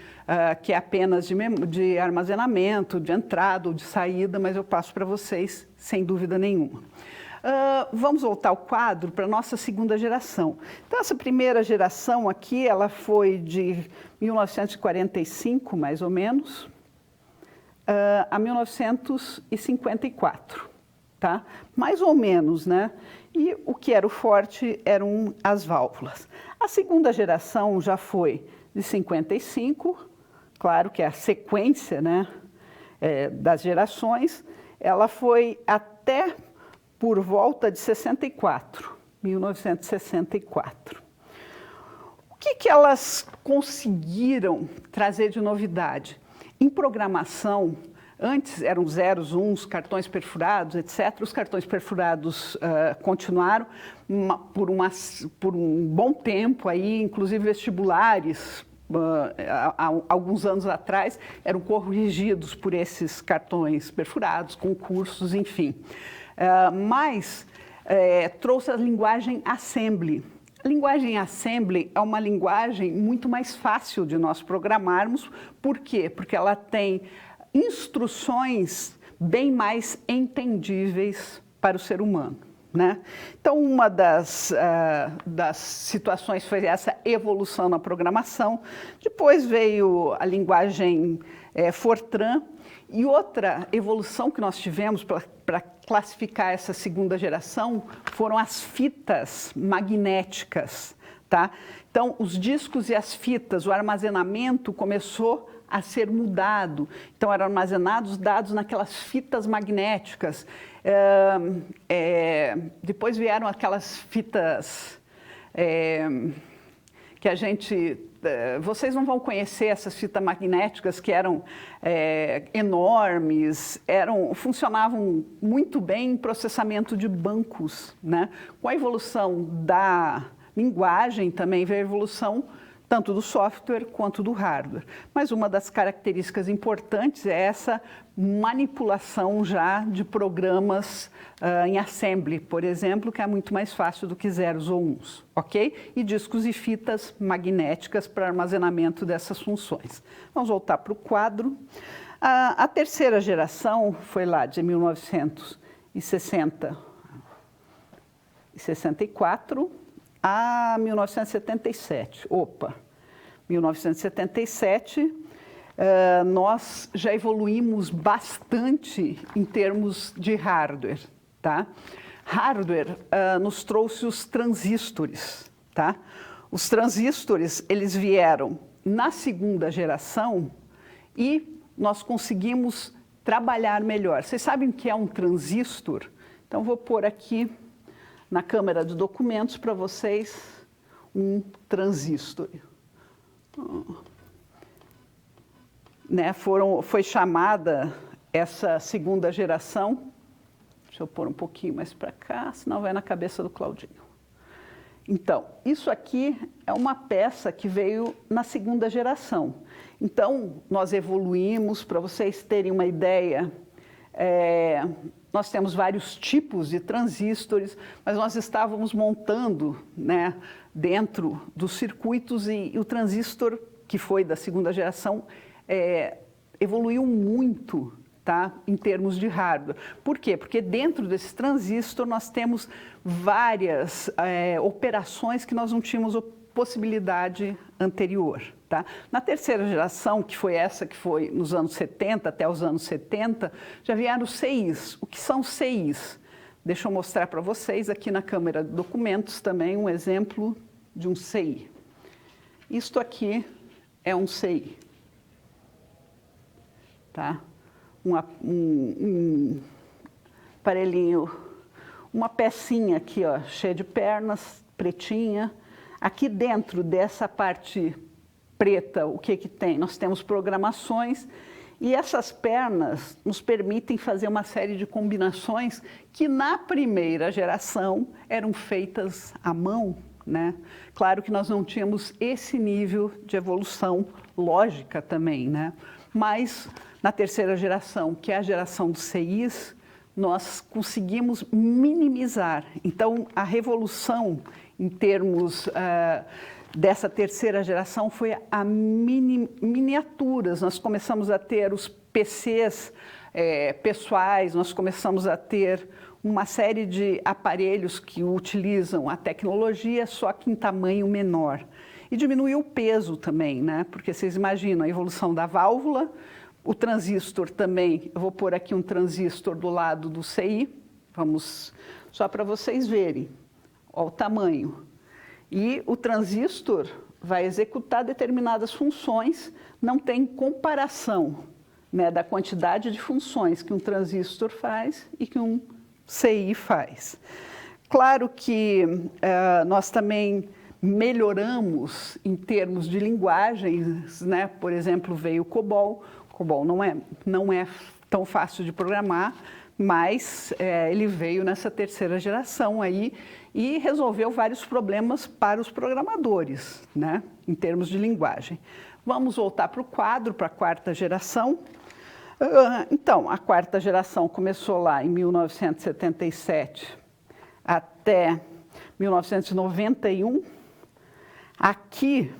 que é apenas de armazenamento, de entrada ou de saída, mas eu passo para vocês sem dúvida nenhuma. Vamos voltar ao quadro para a nossa segunda geração. Então, essa primeira geração aqui, ela foi de 1945, mais ou menos, a 1954, tá? Mais ou menos, né? E o que era o forte eram as válvulas. A segunda geração já foi de 55, claro que é a sequência, né, das gerações, ela foi até por volta de 1964. O que elas conseguiram trazer de novidade? Em programação, antes eram zeros, uns, cartões perfurados, etc. Os cartões perfurados continuaram por um bom tempo, aí, inclusive vestibulares, há alguns anos atrás, eram corrigidos por esses cartões perfurados, concursos, enfim. Mas trouxe a linguagem Assembly. A linguagem Assembly é uma linguagem muito mais fácil de nós programarmos. Por quê? Porque ela tem instruções bem mais entendíveis para o ser humano, né? Então, uma das situações foi essa evolução na programação. Depois veio a linguagem Fortran. E outra evolução que nós tivemos para classificar essa segunda geração foram as fitas magnéticas, tá? Então, os discos e as fitas, o armazenamento começou a ser mudado. Então, eram armazenados dados naquelas fitas magnéticas. Depois vieram aquelas fitas que a gente... Vocês não vão conhecer essas fitas magnéticas que eram enormes, funcionavam muito bem em processamento de bancos, né? Com a evolução da linguagem também veio a evolução tanto do software quanto do hardware. Mas uma das características importantes é essa manipulação já de programas em assembly, por exemplo, que é muito mais fácil do que zeros ou uns, ok? E discos e fitas magnéticas para armazenamento dessas funções. Vamos voltar para o quadro. A terceira geração foi lá de 1964 a 1977. 1977, nós já evoluímos bastante em termos de hardware, tá? Hardware nos trouxe os transistores, tá? Os transistores, eles vieram na segunda geração e nós conseguimos trabalhar melhor. Vocês sabem o que é um transistor? Então, vou pôr aqui na câmera de documentos para vocês um transistor. né, foi chamada essa segunda geração. Deixa eu pôr um pouquinho mais para cá, senão vai na cabeça do Claudinho. Então, isso aqui é uma peça que veio na segunda geração. Então, nós evoluímos, para vocês terem uma ideia, nós temos vários tipos de transistores, mas nós estávamos montando, né, dentro dos circuitos e o transistor, que foi da segunda geração, evoluiu muito, tá, em termos de hardware. Por quê? Porque dentro desse transistor nós temos várias operações que nós não tínhamos possibilidade anterior. Tá? Na terceira geração, que foi essa que foi nos anos 70 até os anos 70, já vieram os CIs. O que são CIs? Deixa eu mostrar para vocês aqui na câmera de documentos também um exemplo de um CI. Isto aqui é um CI. Tá? Um aparelhinho, uma pecinha aqui, ó, cheia de pernas, pretinha. Aqui dentro dessa parte preta, o que tem? Nós temos programações e essas pernas nos permitem fazer uma série de combinações que na primeira geração eram feitas à mão, né? Claro que nós não tínhamos esse nível de evolução lógica também, né? Mas na terceira geração, que é a geração dos CIs, nós conseguimos minimizar. Então, a revolução em termos dessa terceira geração foi a miniaturas. Nós começamos a ter os PCs pessoais, nós começamos a ter uma série de aparelhos que utilizam a tecnologia, só que em tamanho menor. E diminuiu o peso também, né? Porque vocês imaginam a evolução da válvula, o transistor também, eu vou pôr aqui um transistor do lado do CI, vamos, só para vocês verem, olha o tamanho. E o transistor vai executar determinadas funções, não tem comparação, né, da quantidade de funções que um transistor faz e que um CI faz. Claro que nós também melhoramos em termos de linguagens, né? Por exemplo, veio o COBOL. O COBOL não é tão fácil de programar, mas ele veio nessa terceira geração aí e resolveu vários problemas para os programadores, né, em termos de linguagem. Vamos voltar para o quadro, para a quarta geração. Então, a quarta geração começou lá em 1977 até 1991. Aqui,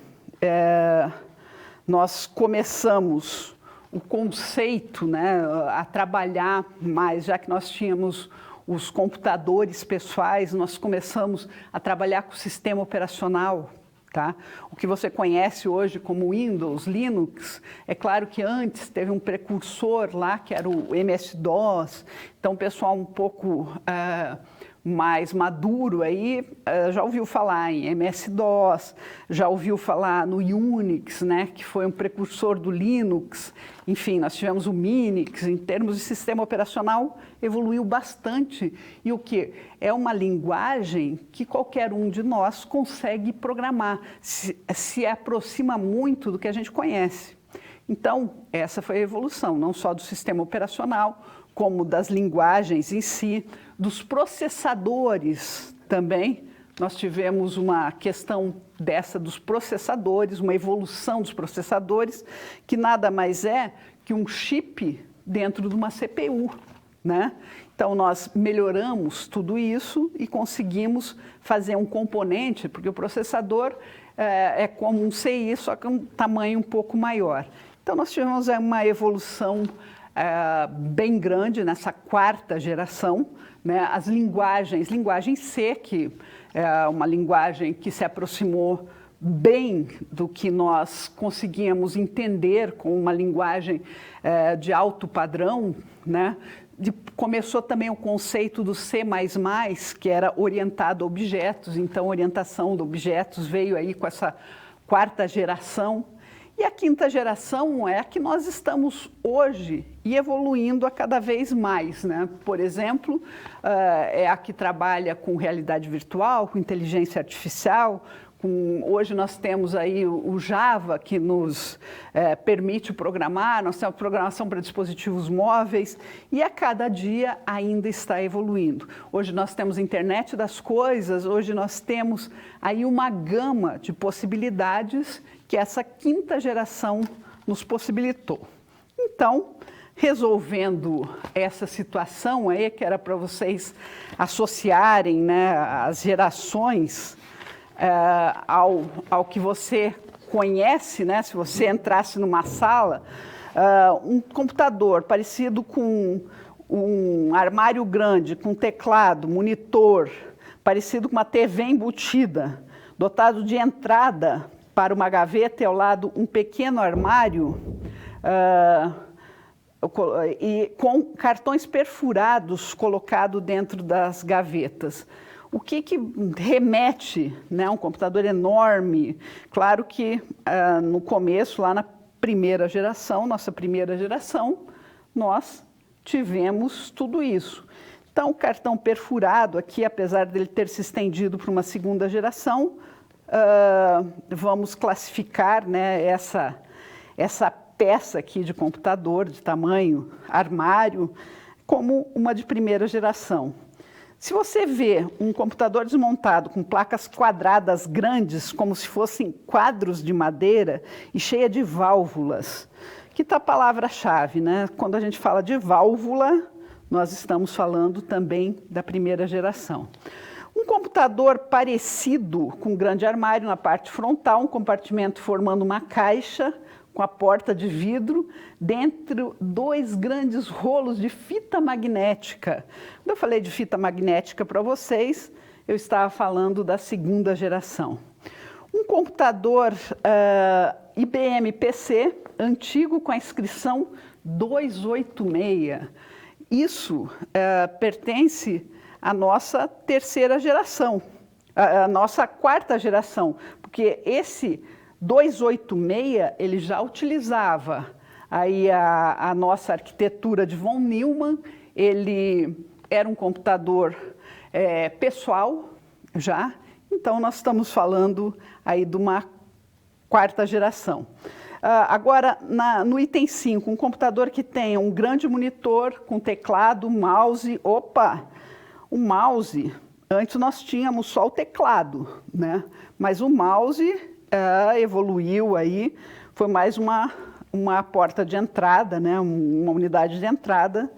nós começamos o conceito, né, a trabalhar mais, já que nós tínhamos os computadores pessoais, nós começamos a trabalhar com o sistema operacional, tá? O que você conhece hoje como Windows, Linux, é claro que antes teve um precursor lá, que era o MS-DOS, então o pessoal um pouco mais maduro aí, já ouviu falar em MS-DOS, já ouviu falar no Unix, né, que foi um precursor do Linux. Enfim, nós tivemos o Minix. Em termos de sistema operacional, evoluiu bastante. E o que? É uma linguagem que qualquer um de nós consegue programar, se aproxima muito do que a gente conhece. Então, essa foi a evolução, não só do sistema operacional, como das linguagens em si, dos processadores também. Nós tivemos uma questão dessa dos processadores, uma evolução dos processadores, que nada mais é que um chip dentro de uma CPU, né? Então, nós melhoramos tudo isso e conseguimos fazer um componente, porque o processador é como um CI, só que um tamanho um pouco maior. Então, nós tivemos uma evolução bem grande nessa quarta geração, né? As linguagem C, que é uma linguagem que se aproximou bem do que nós conseguíamos entender com uma linguagem de alto padrão, né? Começou também o conceito do C++, que era orientado a objetos, então a orientação de objetos veio aí com essa quarta geração. E a quinta geração é a que nós estamos hoje e evoluindo a cada vez mais, né? Por exemplo, é a que trabalha com realidade virtual, com inteligência artificial, Hoje nós temos aí o Java, que nos permite programar, nós temos programação para dispositivos móveis, e a cada dia ainda está evoluindo. Hoje nós temos internet das coisas, hoje nós temos aí uma gama de possibilidades que essa quinta geração nos possibilitou. Então, resolvendo essa situação aí, que era para vocês associarem, né, as gerações ao que você conhece, né? Se você entrasse numa sala, um computador parecido com um armário grande, com teclado, monitor, parecido com uma TV embutida, dotado de entrada para uma gaveta e ao lado um pequeno armário, e com cartões perfurados colocados dentro das gavetas. O que remete, né, um computador enorme? Claro que no começo, lá na primeira geração, nossa primeira geração, nós tivemos tudo isso. Então, o cartão perfurado aqui, apesar dele ter se estendido para uma segunda geração, vamos classificar, né, essa peça aqui de computador, de tamanho armário, como uma de primeira geração. Se você vê um computador desmontado com placas quadradas grandes, como se fossem quadros de madeira e cheia de válvulas, que está a palavra-chave, né? Quando a gente fala de válvula, nós estamos falando também da primeira geração. Um computador parecido com um grande armário na parte frontal, um compartimento formando uma caixa, com a porta de vidro, dentro dois grandes rolos de fita magnética. Quando eu falei de fita magnética para vocês, eu estava falando da segunda geração. Um computador IBM PC, antigo, com a inscrição 286. Isso pertence à nossa terceira geração, à nossa quarta geração, porque esse 286, ele já utilizava aí a nossa arquitetura de von Neumann, ele era um computador pessoal já, então nós estamos falando aí de uma quarta geração. Agora, no item 5, um computador que tenha um grande monitor com teclado, mouse, o mouse, antes nós tínhamos só o teclado, né? Mas o mouse evoluiu aí, foi mais uma porta de entrada, né? Uma unidade de entrada.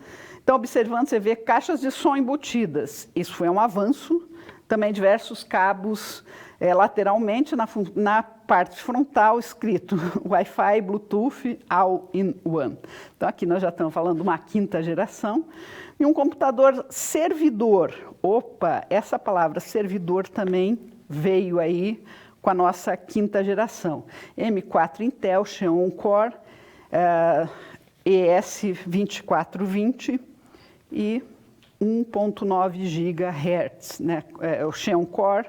Então, observando, você vê caixas de som embutidas. Isso foi um avanço. Também diversos cabos lateralmente na parte frontal, escrito Wi-Fi, Bluetooth, All-in-One. Então, aqui nós já estamos falando de uma quinta geração. E um computador servidor. Essa palavra servidor também veio aí com a nossa quinta geração. M4 Intel, Xeon Core, ES2420 e 1.9 GHz, né? O Xeon Core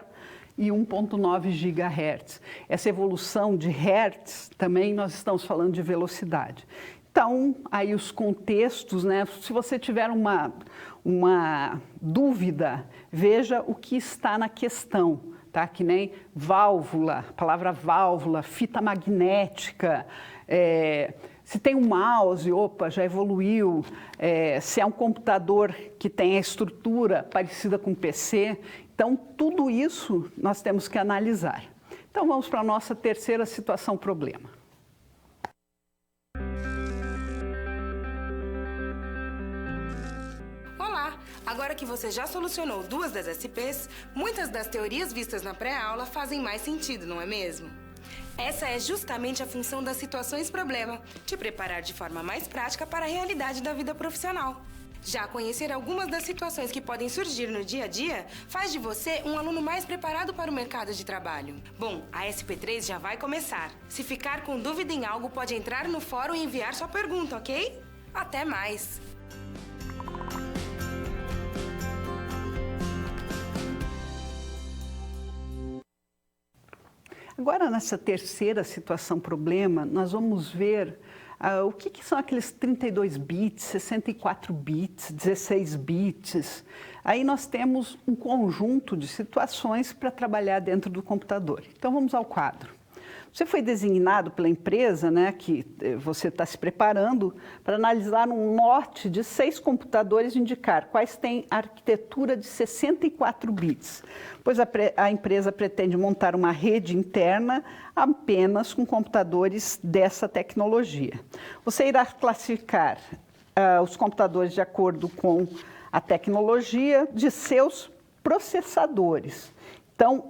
e 1.9 GHz. Essa evolução de hertz também nós estamos falando de velocidade. Então, aí os contextos, né? Se você tiver uma dúvida, veja o que está na questão. Tá? Que nem válvula, a palavra válvula, fita magnética, se tem um mouse, já evoluiu, se é um computador que tem a estrutura parecida com PC, então tudo isso nós temos que analisar. Então vamos para a nossa terceira situação problema. Agora que você já solucionou duas das SPs, muitas das teorias vistas na pré-aula fazem mais sentido, não é mesmo? Essa é justamente a função das situações problema, te preparar de forma mais prática para a realidade da vida profissional. Já conhecer algumas das situações que podem surgir no dia a dia faz de você um aluno mais preparado para o mercado de trabalho. Bom, a SP3 já vai começar. Se ficar com dúvida em algo, pode entrar no fórum e enviar sua pergunta, ok? Até mais! Agora, nessa terceira situação problema, nós vamos ver O que são aqueles 32 bits, 64 bits, 16 bits? Aí nós temos um conjunto de situações para trabalhar dentro do computador. Então vamos ao quadro. Você foi designado pela empresa, né, que você está se preparando para analisar um lote de 6 computadores e indicar quais têm arquitetura de 64 bits, pois a empresa pretende montar uma rede interna apenas com computadores dessa tecnologia. Você irá classificar os computadores de acordo com a tecnologia de seus processadores. Então,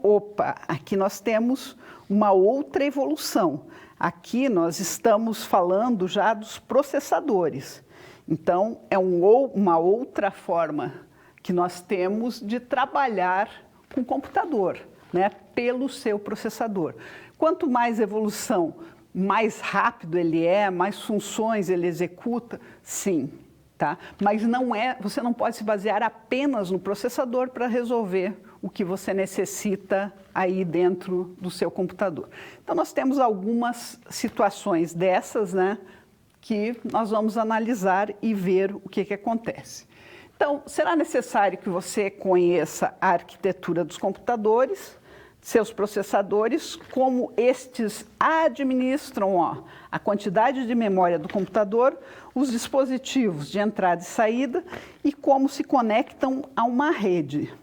aqui nós temos uma outra evolução. Aqui nós estamos falando já dos processadores. Então, é uma outra forma que nós temos de trabalhar com o computador, né, pelo seu processador. Quanto mais evolução, mais rápido ele é, mais funções ele executa, sim. Tá? Mas você não pode se basear apenas no processador para resolver o que você necessita aí dentro do seu computador. Então, nós temos algumas situações dessas, né, que nós vamos analisar e ver o que acontece. Então, será necessário que você conheça a arquitetura dos computadores, seus processadores, como estes administram a quantidade de memória do computador, os dispositivos de entrada e saída e como se conectam a uma rede.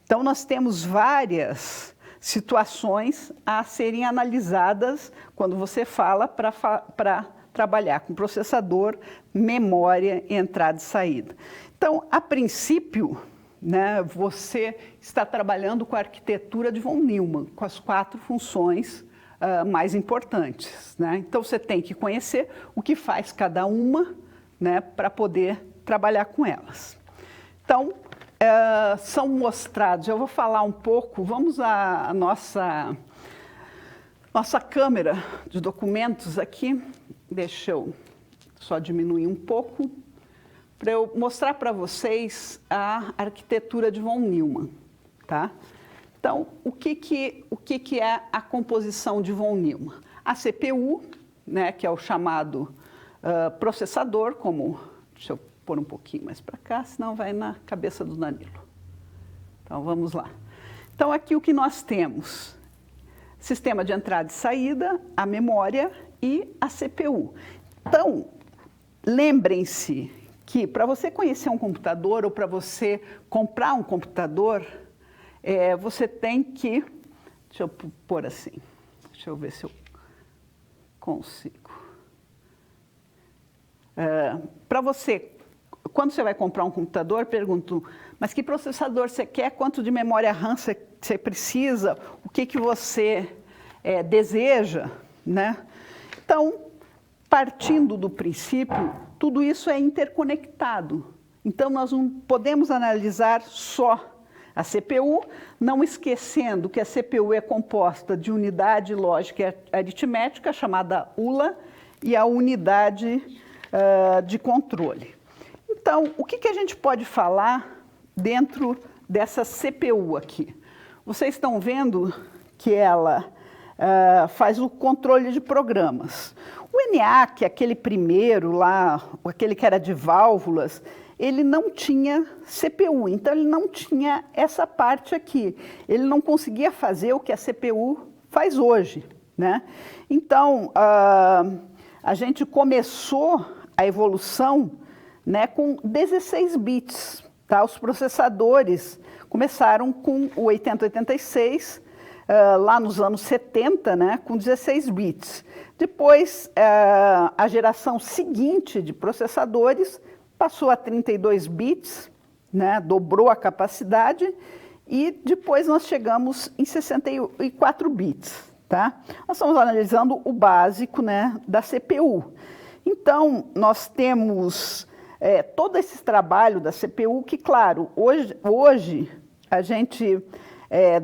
Então, nós temos várias situações a serem analisadas quando você fala para trabalhar com processador, memória, entrada e saída. Então, a princípio, né, você está trabalhando com a arquitetura de von Neumann, com as 4 funções mais importantes, né? Então, você tem que conhecer o que faz cada uma, né, para poder trabalhar com elas. Então, são mostrados, eu vou falar um pouco, vamos à nossa câmera de documentos aqui, deixa eu só diminuir um pouco, para eu mostrar para vocês a arquitetura de von Neumann, tá? Então, o que é a composição de von Neumann? A CPU, né, que é o chamado processador, deixa eu pôr um pouquinho mais para cá, senão vai na cabeça do Danilo. Então, vamos lá. Então, aqui o que nós temos? Sistema de entrada e saída, a memória e a CPU. Então, lembrem-se que para você conhecer um computador ou para você comprar um computador, você tem que... Deixa eu pôr assim. Deixa eu ver se eu consigo. Para você... Quando você vai comprar um computador, pergunto, mas que processador você quer, quanto de memória RAM você precisa, o que você deseja, né? Então, partindo do princípio, tudo isso é interconectado. Então, nós não podemos analisar só a CPU, não esquecendo que a CPU é composta de unidade lógica e aritmética, chamada ULA, e a unidade de controle. Então, o que a gente pode falar dentro dessa CPU aqui? Vocês estão vendo que ela faz o controle de programas. O ENIAC, aquele primeiro lá, aquele que era de válvulas, ele não tinha CPU, então ele não tinha essa parte aqui. Ele não conseguia fazer o que a CPU faz hoje, né? Então, a gente começou a evolução, né, com 16 bits. Tá? Os processadores começaram com o 8086, lá nos anos 70, né, com 16 bits. Depois, a geração seguinte de processadores passou a 32 bits, né, dobrou a capacidade, e depois nós chegamos em 64 bits. Tá? Nós estamos analisando o básico, né, da CPU. Então, nós temos todo esse trabalho da CPU que, claro, hoje a gente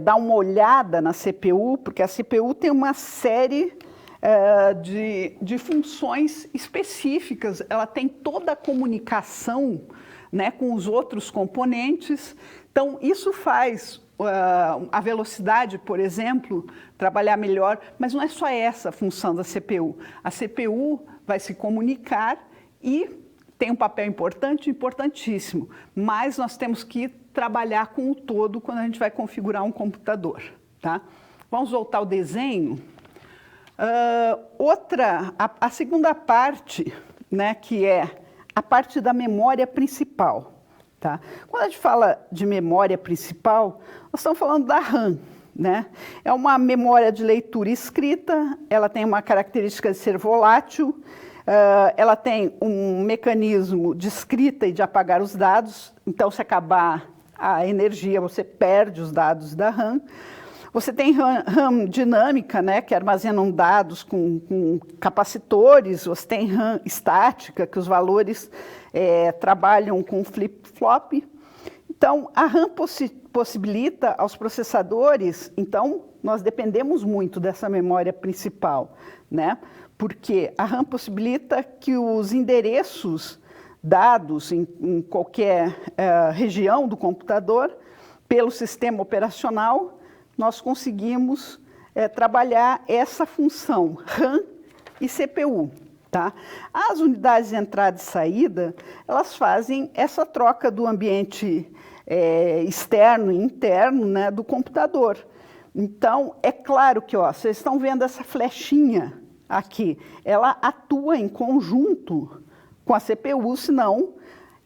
dá uma olhada na CPU, porque a CPU tem uma série de funções específicas, ela tem toda a comunicação, né, com os outros componentes. Então, isso faz a velocidade, por exemplo, trabalhar melhor, mas não é só essa a função da CPU. A CPU vai se comunicar e tem um papel importante, importantíssimo, mas nós temos que trabalhar com o todo quando a gente vai configurar um computador, tá? Vamos voltar ao desenho. A segunda parte, né, que é a parte da memória principal, tá? Quando a gente fala de memória principal, nós estamos falando da RAM, né? É uma memória de leitura e escrita, ela tem uma característica de ser volátil, ela tem um mecanismo de escrita e de apagar os dados, então se acabar a energia, você perde os dados da RAM. Você tem RAM dinâmica, né, que armazenam dados com capacitores, você tem RAM estática, que os valores trabalham com flip-flop. Então, a RAM possibilita aos processadores, então, nós dependemos muito dessa memória principal, né, porque a RAM possibilita que os endereços dados em qualquer região do computador, pelo sistema operacional, nós conseguimos trabalhar essa função RAM e CPU. Tá? As unidades de entrada e saída, elas fazem essa troca do ambiente externo e interno, né, do computador. Então, é claro que, ó, vocês estão vendo essa flechinha aqui, ela atua em conjunto com a CPU, senão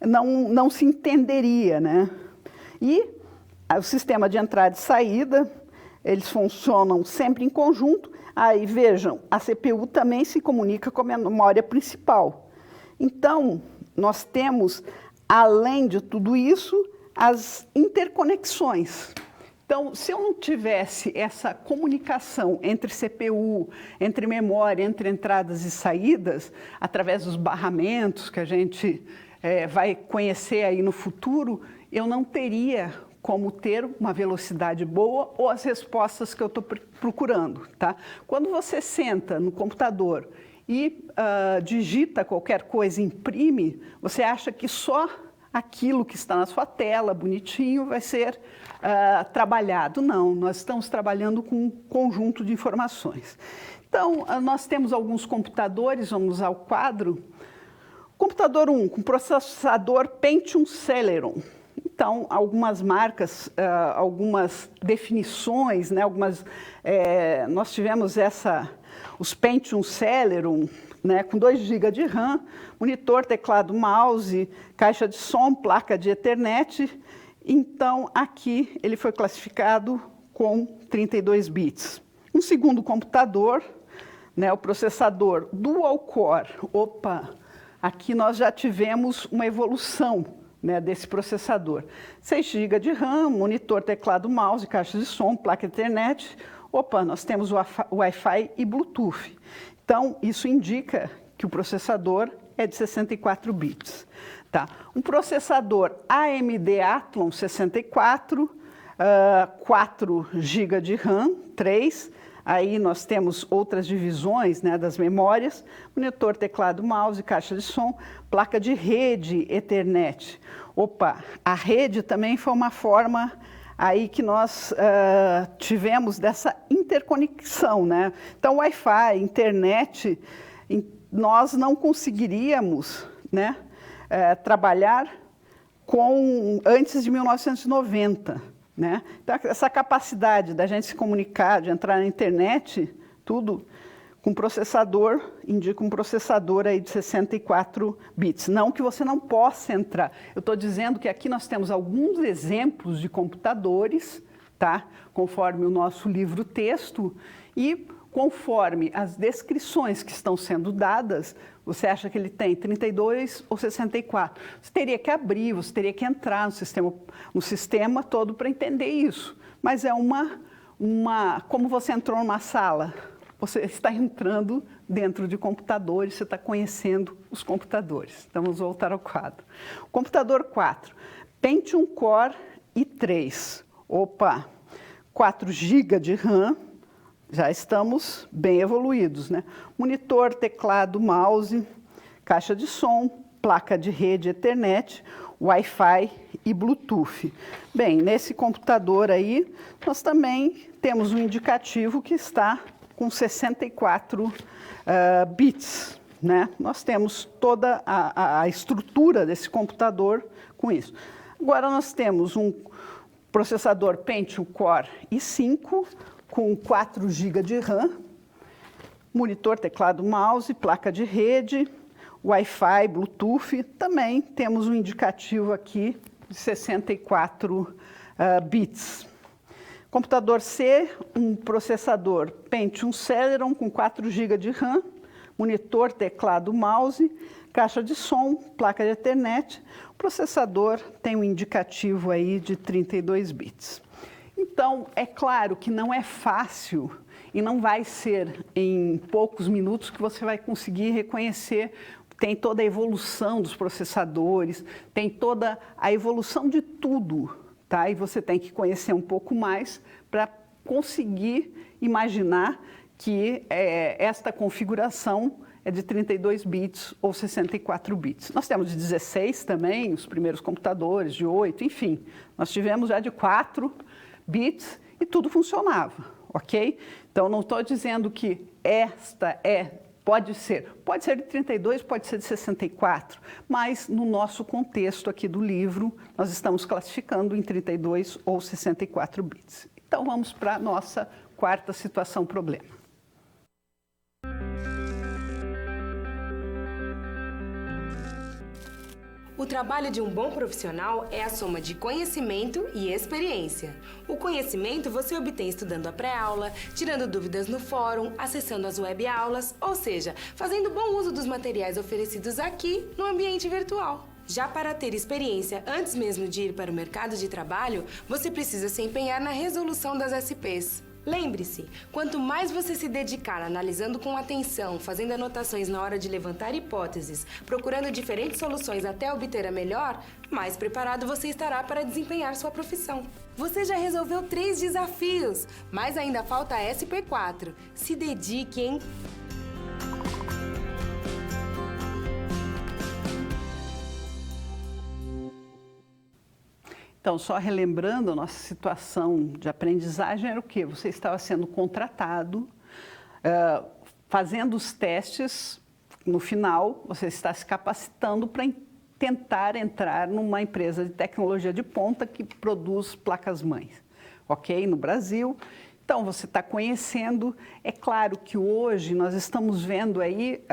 não se entenderia, né? E o sistema de entrada e saída, eles funcionam sempre em conjunto. Aí, vejam, a CPU também se comunica com a memória principal. Então, nós temos, além de tudo isso, as interconexões. Então, se eu não tivesse essa comunicação entre CPU, entre memória, entre entradas e saídas, através dos barramentos que a gente vai conhecer aí no futuro, eu não teria como ter uma velocidade boa ou as respostas que eu estou procurando, tá? Quando você senta no computador e digita qualquer coisa, imprime, você acha que só aquilo que está na sua tela, bonitinho, vai ser trabalhado. Não, nós estamos trabalhando com um conjunto de informações. Então, nós temos alguns computadores, vamos ao quadro. Computador 1, com processador Pentium Celeron. Então, algumas marcas, algumas definições, né, nós tivemos os Pentium Celeron, né, com 2 GB de RAM, monitor, teclado, mouse, caixa de som, placa de Ethernet. Então, aqui ele foi classificado com 32 bits. Um segundo computador, né, o processador Dual Core. Opa, aqui nós já tivemos uma evolução, né, desse processador. 6 GB de RAM, monitor, teclado, mouse, caixa de som, placa Ethernet. Opa, nós temos Wi-Fi e Bluetooth. Então, isso indica que o processador é de 64 bits. Tá? Um processador AMD Athlon 64, 4 GB de RAM, 3. Aí nós temos outras divisões, né, das memórias, monitor, teclado, mouse, caixa de som, placa de rede Ethernet. Opa, a rede também foi uma forma aí que nós tivemos dessa interconexão, né? Então, Wi-Fi, internet, nós não conseguiríamos, né, trabalhar antes de 1990. Né? Então, essa capacidade da gente se comunicar, de entrar na internet, tudo com processador, indica um processador aí de 64 bits. Não que você não possa entrar. Eu estou dizendo que aqui nós temos alguns exemplos de computadores, tá? Conforme o nosso livro-texto, e conforme as descrições que estão sendo dadas, você acha que ele tem 32 ou 64. Você teria que abrir, você teria que entrar no sistema todo para entender isso. Mas é como você entrou numa sala, você está entrando dentro de computadores, você está conhecendo os computadores. Então, vamos voltar ao quadro. Computador 4, Pentium Core i3. Opa, 4 GB de RAM. Já estamos bem evoluídos, né? Monitor, teclado, mouse, caixa de som, placa de rede Ethernet, Wi-Fi e Bluetooth. Bem, nesse computador aí, nós também temos um indicativo que está com 64 bits, né? Nós temos toda a estrutura desse computador com isso. Agora nós temos um processador Pentium Core i5 com 4 GB de RAM, monitor, teclado, mouse, placa de rede, Wi-Fi, Bluetooth. Também temos um indicativo aqui de 64 bits. Computador C, um processador Pentium Celeron com 4 GB de RAM, monitor, teclado, mouse, caixa de som, placa de Ethernet. O processador tem um indicativo aí de 32 bits. Então, é claro que não é fácil e não vai ser em poucos minutos que você vai conseguir reconhecer. Tem toda a evolução dos processadores, tem toda a evolução de tudo, tá? E você tem que conhecer um pouco mais para conseguir imaginar que esta configuração é de 32 bits ou 64 bits. Nós temos de 16 também, os primeiros computadores, de 8, enfim. Nós tivemos já de 4 bits e tudo funcionava, ok? Então, não estou dizendo que esta pode ser de 32, pode ser de 64, mas no nosso contexto aqui do livro, nós estamos classificando em 32 ou 64 bits. Então, vamos para a nossa quarta situação problema. O trabalho de um bom profissional é a soma de conhecimento e experiência. O conhecimento você obtém estudando a pré-aula, tirando dúvidas no fórum, acessando as web-aulas, ou seja, fazendo bom uso dos materiais oferecidos aqui no ambiente virtual. Já para ter experiência antes mesmo de ir para o mercado de trabalho, você precisa se empenhar na resolução das SPs. Lembre-se, quanto mais você se dedicar analisando com atenção, fazendo anotações na hora de levantar hipóteses, procurando diferentes soluções até obter a melhor, mais preparado você estará para desempenhar sua profissão. Você já resolveu 3 desafios, mas ainda falta a SP4. Se dedique, hein? Então, só relembrando, a nossa situação de aprendizagem era o quê? Você estava sendo contratado, fazendo os testes, no final, você está se capacitando para tentar entrar numa empresa de tecnologia de ponta que produz placas-mães, ok? No Brasil. Então, você está conhecendo. É claro que hoje nós estamos vendo aí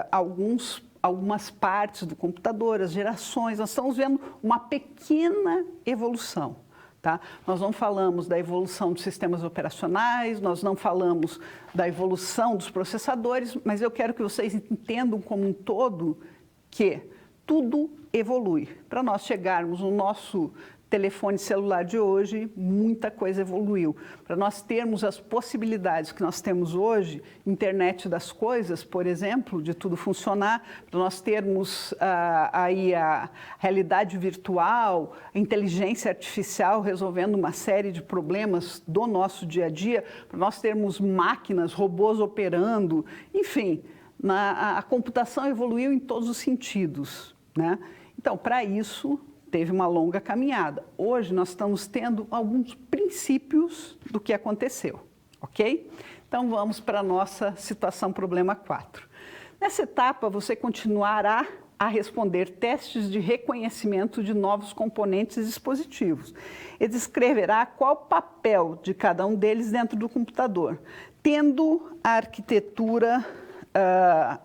algumas partes do computador, as gerações, nós estamos vendo uma pequena evolução, tá? Nós não falamos da evolução dos sistemas operacionais, nós não falamos da evolução dos processadores, mas eu quero que vocês entendam como um todo que tudo evolui. Para nós chegarmos no nosso telefone celular de hoje, muita coisa evoluiu. Para nós termos as possibilidades que nós temos hoje, internet das coisas, por exemplo, de tudo funcionar, para nós termos aí a realidade virtual, a inteligência artificial resolvendo uma série de problemas do nosso dia a dia, para nós termos máquinas, robôs operando, enfim, a computação evoluiu em todos os sentidos, né? Então, para isso, teve uma longa caminhada. Hoje nós estamos tendo alguns princípios do que aconteceu, ok? Então vamos para a nossa situação problema 4. Nessa etapa você continuará a responder testes de reconhecimento de novos componentes e dispositivos e descreverá qual o papel de cada um deles dentro do computador, tendo a arquitetura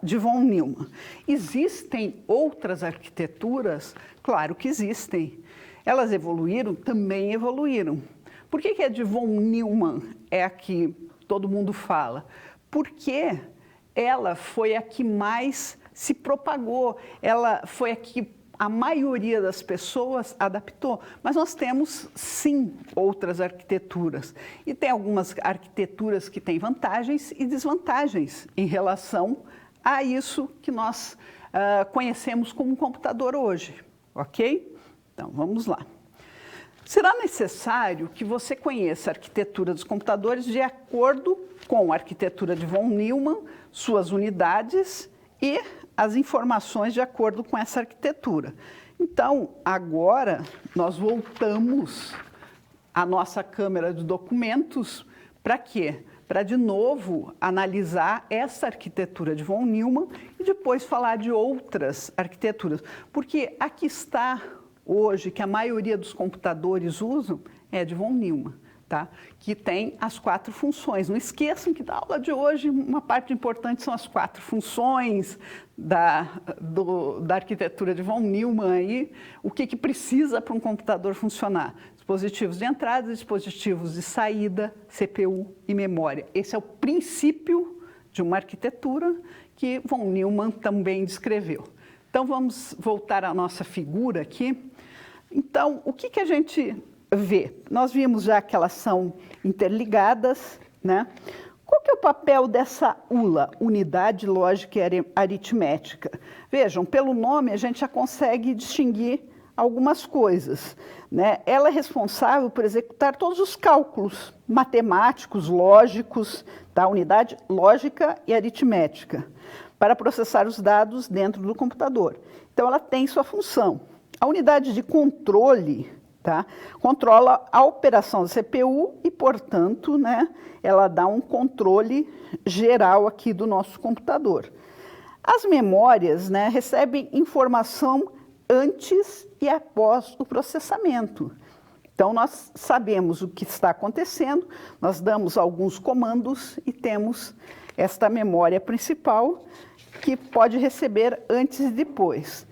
de von Neumann. Existem outras arquiteturas? Claro que existem. Elas evoluíram? Também evoluíram. Por que a de von Neumann é a que todo mundo fala? Porque ela foi a que mais se propagou, ela foi a que a maioria das pessoas adaptou, mas nós temos, sim, outras arquiteturas. E tem algumas arquiteturas que têm vantagens e desvantagens em relação a isso que nós conhecemos como um computador hoje, ok? Então, vamos lá. Será necessário que você conheça a arquitetura dos computadores de acordo com a arquitetura de von Neumann, suas unidades e as informações de acordo com essa arquitetura. Então, agora, nós voltamos à nossa câmera de documentos para quê? Para, de novo, analisar essa arquitetura de von Neumann e depois falar de outras arquiteturas. Porque aqui está hoje, que a maioria dos computadores usam, é de von Neumann, tá? Que tem as 4 funções. Não esqueçam que da aula de hoje, uma parte importante são as 4 funções da arquitetura de von Neumann, aí, o que precisa para um computador funcionar. Dispositivos de entrada, dispositivos de saída, CPU e memória. Esse é o princípio de uma arquitetura que von Neumann também descreveu. Então, vamos voltar à nossa figura aqui. Então, o que a gente vê? Nós vimos já que elas são interligadas, né? Qual que é o papel dessa ULA, Unidade Lógica e Aritmética? Vejam, pelo nome a gente já consegue distinguir algumas coisas, né? Ela é responsável por executar todos os cálculos matemáticos, lógicos, da unidade lógica e aritmética, para processar os dados dentro do computador. Então, ela tem sua função. A unidade de controle, tá, controla a operação da CPU e, portanto, né, ela dá um controle geral aqui do nosso computador. As memórias, né, recebem informação antes e após o processamento. Então, nós sabemos o que está acontecendo, nós damos alguns comandos e temos esta memória principal que pode receber antes e depois.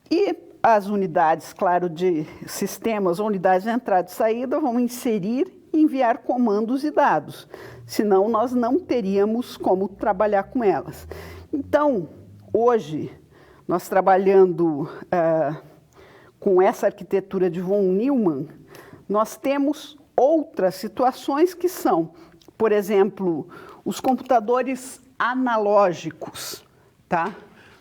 E as unidades, claro, de sistemas, ou unidades de entrada e saída, vão inserir e enviar comandos e dados, senão nós não teríamos como trabalhar com elas. Então, hoje, nós trabalhando com essa arquitetura de von Neumann, nós temos outras situações que são, por exemplo, os computadores analógicos, tá?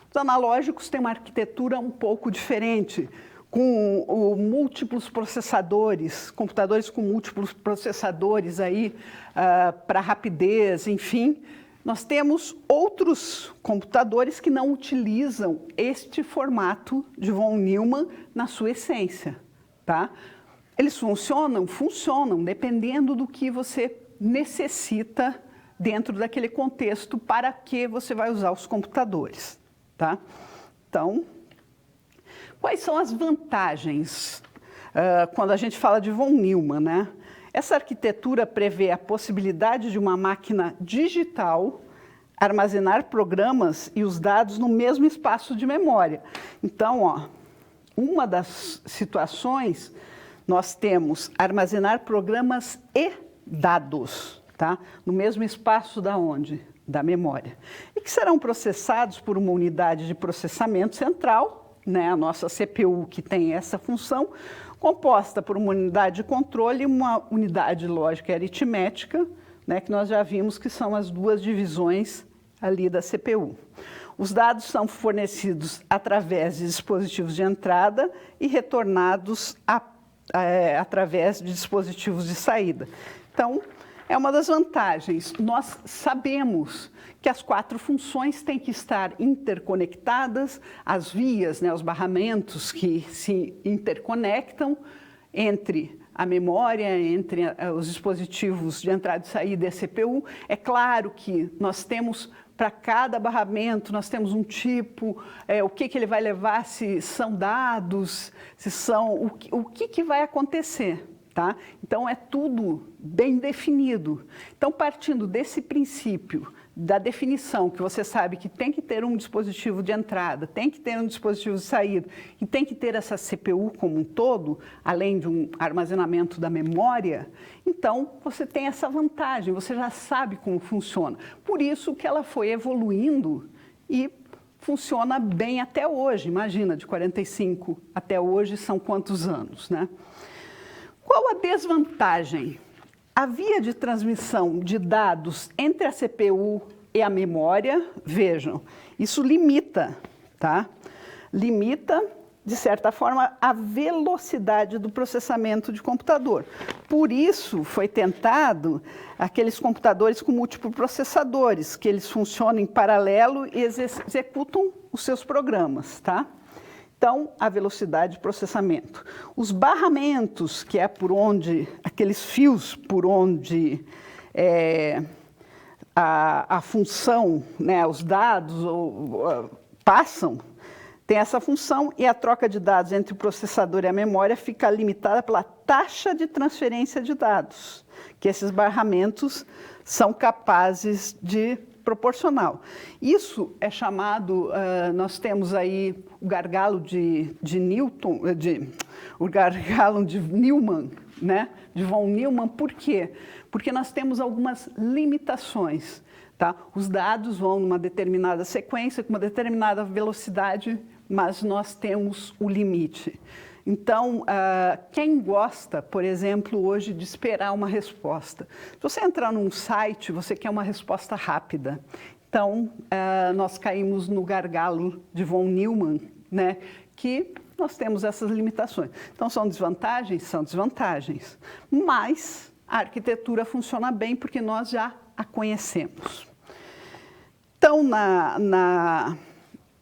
Os analógicos têm uma arquitetura um pouco diferente, com múltiplos processadores, computadores com múltiplos processadores aí para rapidez, enfim. Nós temos outros computadores que não utilizam este formato de von Neumann na sua essência, tá? Eles funcionam? Funcionam, dependendo do que você necessita dentro daquele contexto para que você vai usar os computadores, tá? Então, quais são as vantagens quando a gente fala de von Neumann, né? Essa arquitetura prevê a possibilidade de uma máquina digital armazenar programas e os dados no mesmo espaço de memória. Então, ó, uma das situações, nós temos armazenar programas e dados, tá? No mesmo espaço da onde? Da memória. E que serão processados por uma unidade de processamento central, né? A nossa CPU, que tem essa função, composta por uma unidade de controle e uma unidade lógica e aritmética, né, que nós já vimos que são as duas divisões ali da CPU. Os dados são fornecidos através de dispositivos de entrada e retornados através de dispositivos de saída. Então, é uma das vantagens. Nós sabemos que as 4 funções têm que estar interconectadas, as vias, né, os barramentos que se interconectam entre a memória, entre os dispositivos de entrada e saída e a CPU. É claro que nós temos, para cada barramento, nós temos um tipo, o que ele vai levar, se são dados, se são, o que vai acontecer. Tá? Então, é tudo bem definido. Então, partindo desse princípio, da definição, que você sabe que tem que ter um dispositivo de entrada, tem que ter um dispositivo de saída, e tem que ter essa CPU como um todo, além de um armazenamento da memória, então, você tem essa vantagem, você já sabe como funciona. Por isso que ela foi evoluindo e funciona bem até hoje. Imagina, de 45 até hoje, são quantos anos, né? Qual a desvantagem? A via de transmissão de dados entre a CPU e a memória, vejam, isso limita, tá? Limita, de certa forma, a velocidade do processamento de computador. Por isso, foi tentado aqueles computadores com múltiplos processadores, que eles funcionam em paralelo e executam os seus programas, tá? Então, a velocidade de processamento. Os barramentos, que é por onde, aqueles fios por onde a função, né, os dados passam, tem essa função e a troca de dados entre o processador e a memória fica limitada pela taxa de transferência de dados, que esses barramentos são capazes de proporcionar. Isso é chamado, nós temos aí o gargalo de Newton, o gargalo de Neumann, né, de von Neumann. Por quê? Porque nós temos algumas limitações. Tá? Os dados vão numa determinada sequência, com uma determinada velocidade, mas nós temos o limite. Então, quem gosta, por exemplo, hoje de esperar uma resposta? Se você entrar num site, você quer uma resposta rápida. Então, nós caímos no gargalo de von Neumann, né, que nós temos essas limitações. Então, são desvantagens? São desvantagens. Mas a arquitetura funciona bem porque nós já a conhecemos. Então,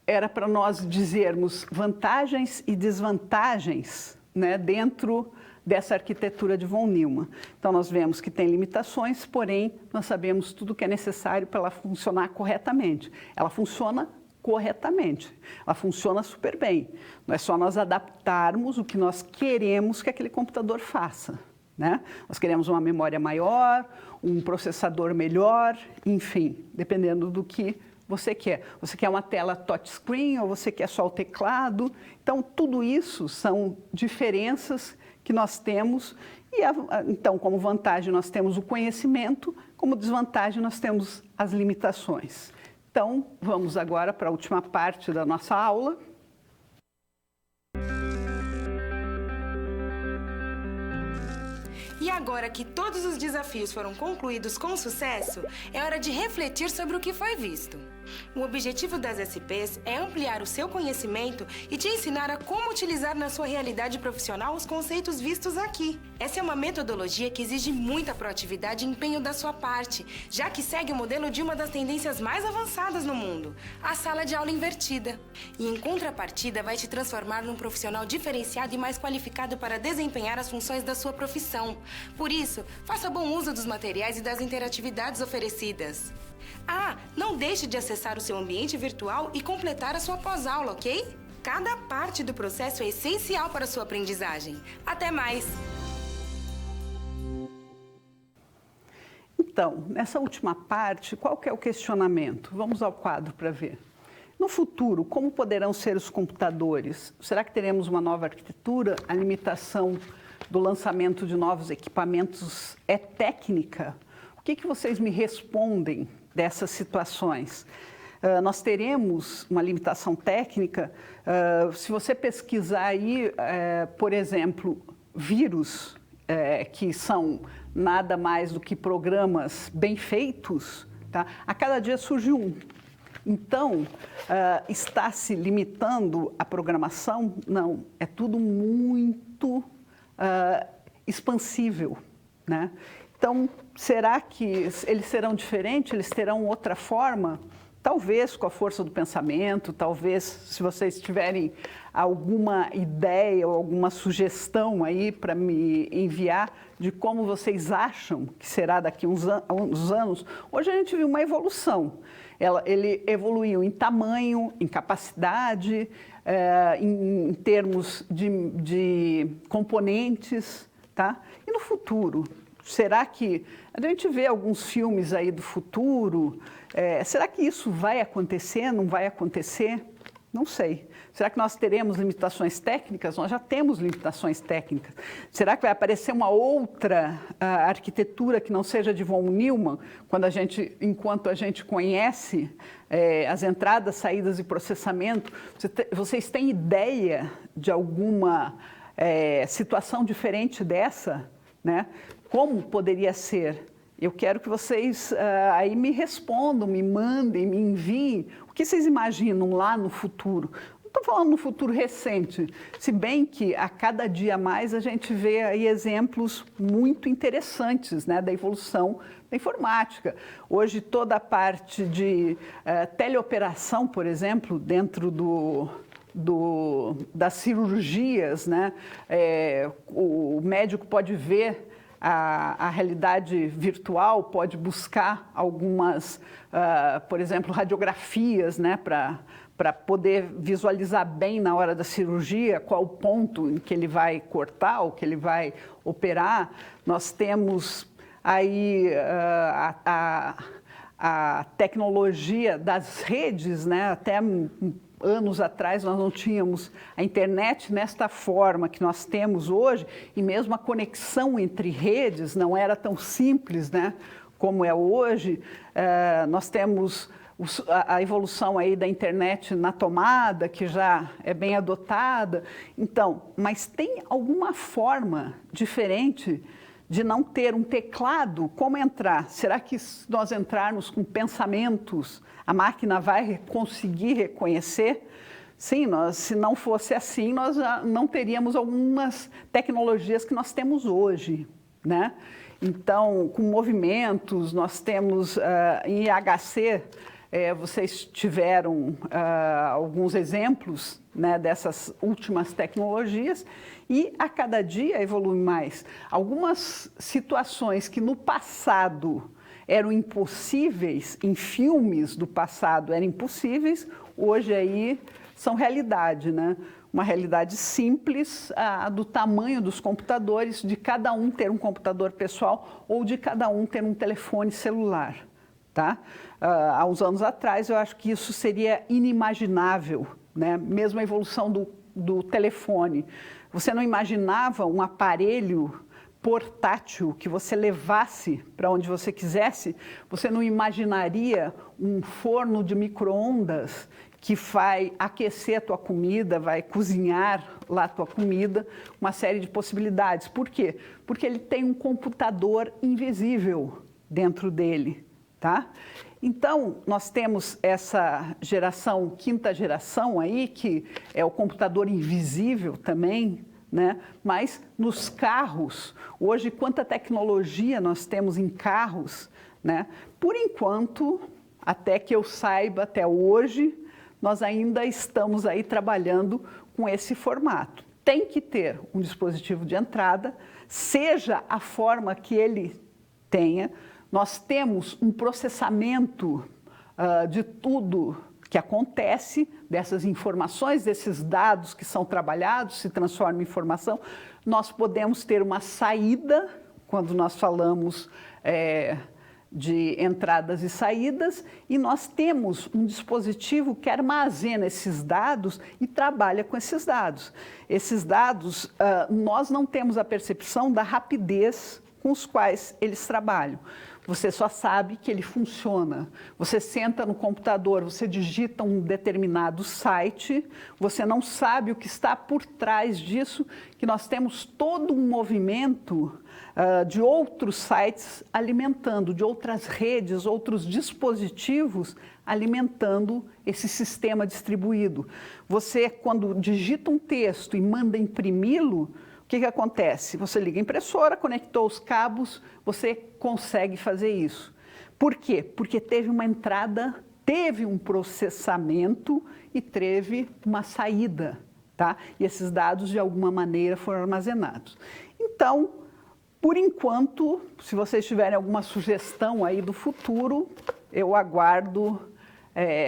era para nós dizermos vantagens e desvantagens, né, dentro dessa arquitetura de von Neumann. Então, nós vemos que tem limitações, porém, nós sabemos tudo o que é necessário para ela funcionar corretamente. Ela funciona corretamente, ela funciona super bem. Não é só nós adaptarmos o que nós queremos que aquele computador faça, né? Nós queremos uma memória maior, um processador melhor, enfim, dependendo do que você quer. Você quer uma tela touchscreen ou você quer só o teclado? Então, tudo isso são diferenças que nós temos. E, então, como vantagem, nós temos o conhecimento, como desvantagem, nós temos as limitações. Então, vamos agora para a última parte da nossa aula. E agora que todos os desafios foram concluídos com sucesso, é hora de refletir sobre o que foi visto. O objetivo das SPs é ampliar o seu conhecimento e te ensinar a como utilizar na sua realidade profissional os conceitos vistos aqui. Essa é uma metodologia que exige muita proatividade e empenho da sua parte, já que segue o modelo de uma das tendências mais avançadas no mundo, a sala de aula invertida. E em contrapartida, vai te transformar num profissional diferenciado e mais qualificado para desempenhar as funções da sua profissão. Por isso, faça bom uso dos materiais e das interatividades oferecidas. Ah, não deixe de acessar o seu ambiente virtual e completar a sua pós-aula, ok? Cada parte do processo é essencial para a sua aprendizagem. Até mais! Então, nessa última parte, qual que é o questionamento? Vamos ao quadro para ver. No futuro, como poderão ser os computadores? Será que teremos uma nova arquitetura? A limitação do lançamento de novos equipamentos é técnica? O que vocês me respondem dessas situações? Nós teremos uma limitação técnica. Se você pesquisar aí, por exemplo, vírus, que são nada mais do que programas bem feitos, tá? A cada dia surge um. Então, está se limitando a programação? Não, é tudo muito expansível, né? Então, será que eles serão diferentes? Eles terão outra forma? Talvez com a força do pensamento, talvez se vocês tiverem alguma ideia ou alguma sugestão aí para me enviar de como vocês acham que será daqui a uns anos. Hoje a gente viu uma evolução. Ele evoluiu em tamanho, em capacidade, em termos de componentes, tá? E no futuro? Será que a gente vê alguns filmes aí do futuro? Será que isso vai acontecer? Não vai acontecer? Não sei. Será que nós teremos limitações técnicas? Nós já temos limitações técnicas. Será que vai aparecer uma outra arquitetura que não seja de von Neumann, enquanto a gente conhece as entradas, saídas e processamento? Vocês têm ideia de alguma situação diferente dessa, né? Como poderia ser? Eu quero que vocês aí me respondam, me mandem, me enviem. O que vocês imaginam lá no futuro? Não estou falando no futuro recente, se bem que a cada dia mais a gente vê aí exemplos muito interessantes, né, da evolução da informática. Hoje toda a parte de teleoperação, por exemplo, dentro das cirurgias, né, o médico pode ver a realidade virtual pode buscar algumas, por exemplo, radiografias, né, para poder visualizar bem na hora da cirurgia qual o ponto em que ele vai cortar ou que ele vai operar. Nós temos aí a tecnologia das redes, né? Até anos atrás nós não tínhamos a internet nesta forma que nós temos hoje, e mesmo a conexão entre redes não era tão simples, né, como é hoje. Nós temos a evolução aí da internet na tomada, que já é bem adotada. Então, mas tem alguma forma diferente de não ter um teclado? Como entrar? Será que se nós entrarmos com pensamentos, a máquina vai conseguir reconhecer? Sim, se não fosse assim, nós já não teríamos algumas tecnologias que nós temos hoje, né? Então, com movimentos, nós temos em IHC, vocês tiveram alguns exemplos, né, dessas últimas tecnologias, e a cada dia evolui mais. Algumas situações que no passado eram impossíveis, em filmes do passado eram impossíveis, hoje aí são realidade, né? Uma realidade simples, do tamanho dos computadores, de cada um ter um computador pessoal ou de cada um ter um telefone celular, tá? Há uns anos atrás eu acho que isso seria inimaginável, né? Mesmo a evolução do telefone. Você não imaginava um aparelho portátil que você levasse para onde você quisesse? Você não imaginaria um forno de micro-ondas que vai aquecer a tua comida, vai cozinhar lá a tua comida, uma série de possibilidades. Por quê? Porque ele tem um computador invisível dentro dele, tá? Então, nós temos essa geração, quinta geração aí, que é o computador invisível também, né? Mas nos carros, hoje, quanta tecnologia nós temos em carros, né? Por enquanto, até que eu saiba, até hoje, nós ainda estamos aí trabalhando com esse formato. Tem que ter um dispositivo de entrada, seja a forma que ele tenha. Nós temos um processamento de tudo que acontece, dessas informações, desses dados que são trabalhados, se transformam em informação. Nós podemos ter uma saída, quando nós falamos de entradas e saídas, e nós temos um dispositivo que armazena esses dados e trabalha com esses dados. Esses dados, nós não temos a percepção da rapidez com os quais eles trabalham. Você só sabe que ele funciona. Você senta no computador, você digita um determinado site, você não sabe o que está por trás disso, que nós temos todo um movimento de outros sites alimentando, de outras redes, outros dispositivos alimentando esse sistema distribuído. Você, quando digita um texto e manda imprimi-lo, o que acontece? Você liga a impressora, conectou os cabos, você consegue fazer isso. Por quê? Porque teve uma entrada, teve um processamento e teve uma saída, tá? E esses dados, de alguma maneira, foram armazenados. Então, por enquanto, se vocês tiverem alguma sugestão aí do futuro, eu aguardo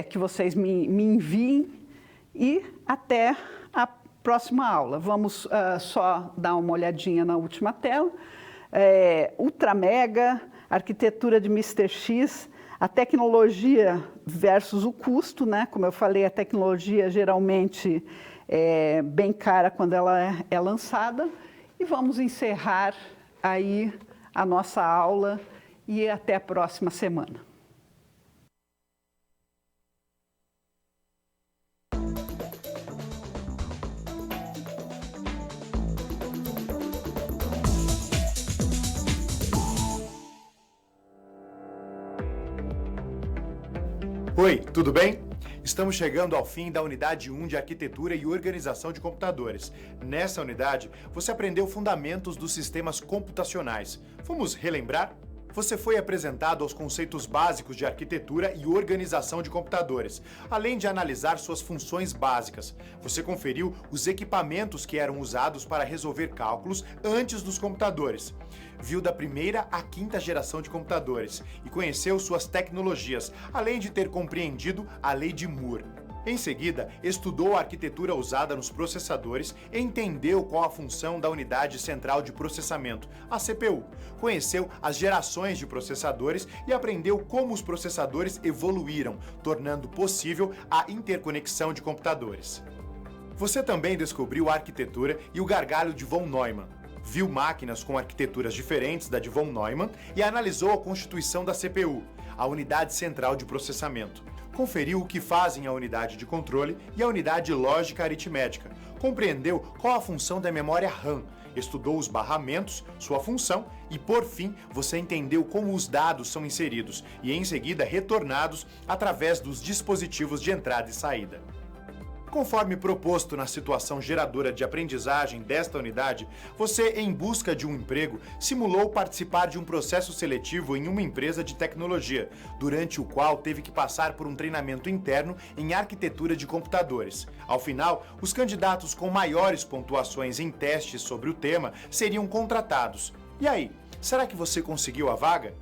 que vocês me enviem, e até a próxima aula. Vamos só dar uma olhadinha na última tela. Ultra Mega, arquitetura de Mr. X, a tecnologia versus o custo, né? Como eu falei, a tecnologia geralmente é bem cara quando ela é lançada. E vamos encerrar aí a nossa aula e até a próxima semana. Oi, tudo bem? Estamos chegando ao fim da unidade 1 de Arquitetura e Organização de Computadores. Nessa unidade, você aprendeu fundamentos dos sistemas computacionais. Vamos relembrar? você foi apresentado aos conceitos básicos de arquitetura e organização de computadores, além de analisar suas funções básicas. Você conferiu os equipamentos que eram usados para resolver cálculos antes dos computadores. Viu da primeira à quinta geração de computadores e conheceu suas tecnologias, além de ter compreendido a lei de Moore. Em seguida, estudou a arquitetura usada nos processadores e entendeu qual a função da unidade central de processamento, a CPU. Conheceu as gerações de processadores e aprendeu como os processadores evoluíram, tornando possível a interconexão de computadores. Você também descobriu a arquitetura e o gargalho de von Neumann. Viu máquinas com arquiteturas diferentes da de von Neumann e analisou a constituição da CPU, a unidade central de processamento. Conferiu o que fazem a unidade de controle e a unidade lógica aritmética. Compreendeu qual a função da memória RAM. Estudou os barramentos, sua função e, por fim, você entendeu como os dados são inseridos e, em seguida, retornados através dos dispositivos de entrada e saída. Conforme proposto na situação geradora de aprendizagem desta unidade, você, em busca de um emprego, simulou participar de um processo seletivo em uma empresa de tecnologia, durante o qual teve que passar por um treinamento interno em arquitetura de computadores. Ao final, os candidatos com maiores pontuações em testes sobre o tema seriam contratados. E aí, será que você conseguiu a vaga?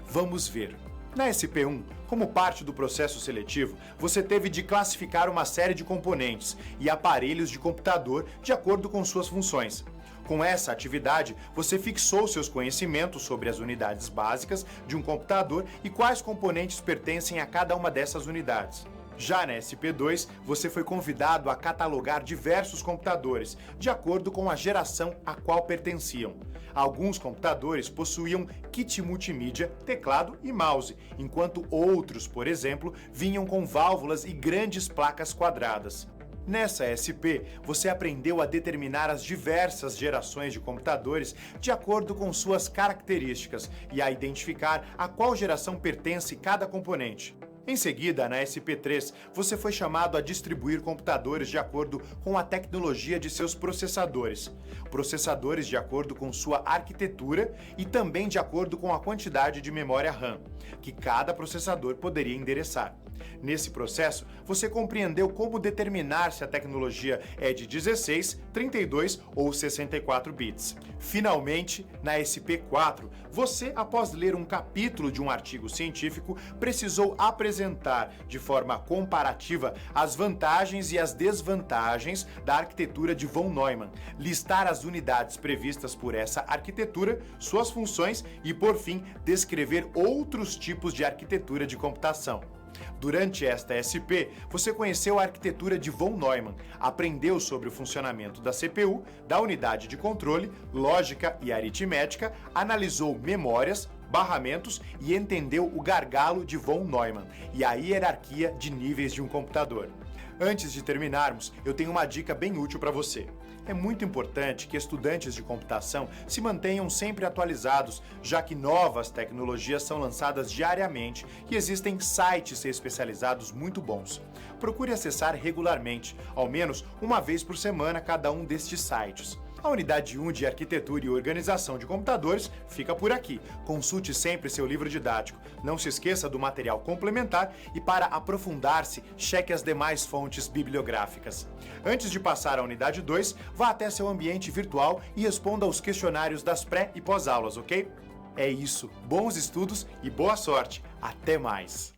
Vamos ver. Na SP1, como parte do processo seletivo, você teve de classificar uma série de componentes e aparelhos de computador de acordo com suas funções. Com essa atividade, você fixou seus conhecimentos sobre as unidades básicas de um computador e quais componentes pertencem a cada uma dessas unidades. Já na SP2, você foi convidado a catalogar diversos computadores, de acordo com a geração a qual pertenciam. Alguns computadores possuíam kit multimídia, teclado e mouse, enquanto outros, por exemplo, vinham com válvulas e grandes placas quadradas. Nessa SP, você aprendeu a determinar as diversas gerações de computadores de acordo com suas características e a identificar a qual geração pertence cada componente. Em seguida, na SP3, você foi chamado a distribuir computadores de acordo com a tecnologia de seus processadores. Processadores de acordo com sua arquitetura e também de acordo com a quantidade de memória RAM, que cada processador poderia endereçar. Nesse processo, você compreendeu como determinar se a tecnologia é de 16, 32 ou 64 bits. Finalmente, na SP4, você, após ler um capítulo de um artigo científico, precisou apresentar de forma comparativa as vantagens e as desvantagens da arquitetura de von Neumann, listar as unidades previstas por essa arquitetura, suas funções e, por fim, descrever outros tipos de arquitetura de computação. Durante esta SP, você conheceu a arquitetura de von Neumann, aprendeu sobre o funcionamento da CPU, da unidade de controle, lógica e aritmética, analisou memórias, barramentos e entendeu o gargalo de von Neumann e a hierarquia de níveis de um computador. Antes de terminarmos, eu tenho uma dica bem útil para você. É muito importante que estudantes de computação se mantenham sempre atualizados, já que novas tecnologias são lançadas diariamente e existem sites especializados muito bons. Procure acessar regularmente, ao menos uma vez por semana, cada um destes sites. A unidade 1 de Arquitetura e Organização de Computadores fica por aqui. Consulte sempre seu livro didático. Não se esqueça do material complementar e, para aprofundar-se, cheque as demais fontes bibliográficas. Antes de passar à unidade 2, vá até seu ambiente virtual e responda aos questionários das pré- e pós-aulas, ok? É isso. Bons estudos e boa sorte. Até mais!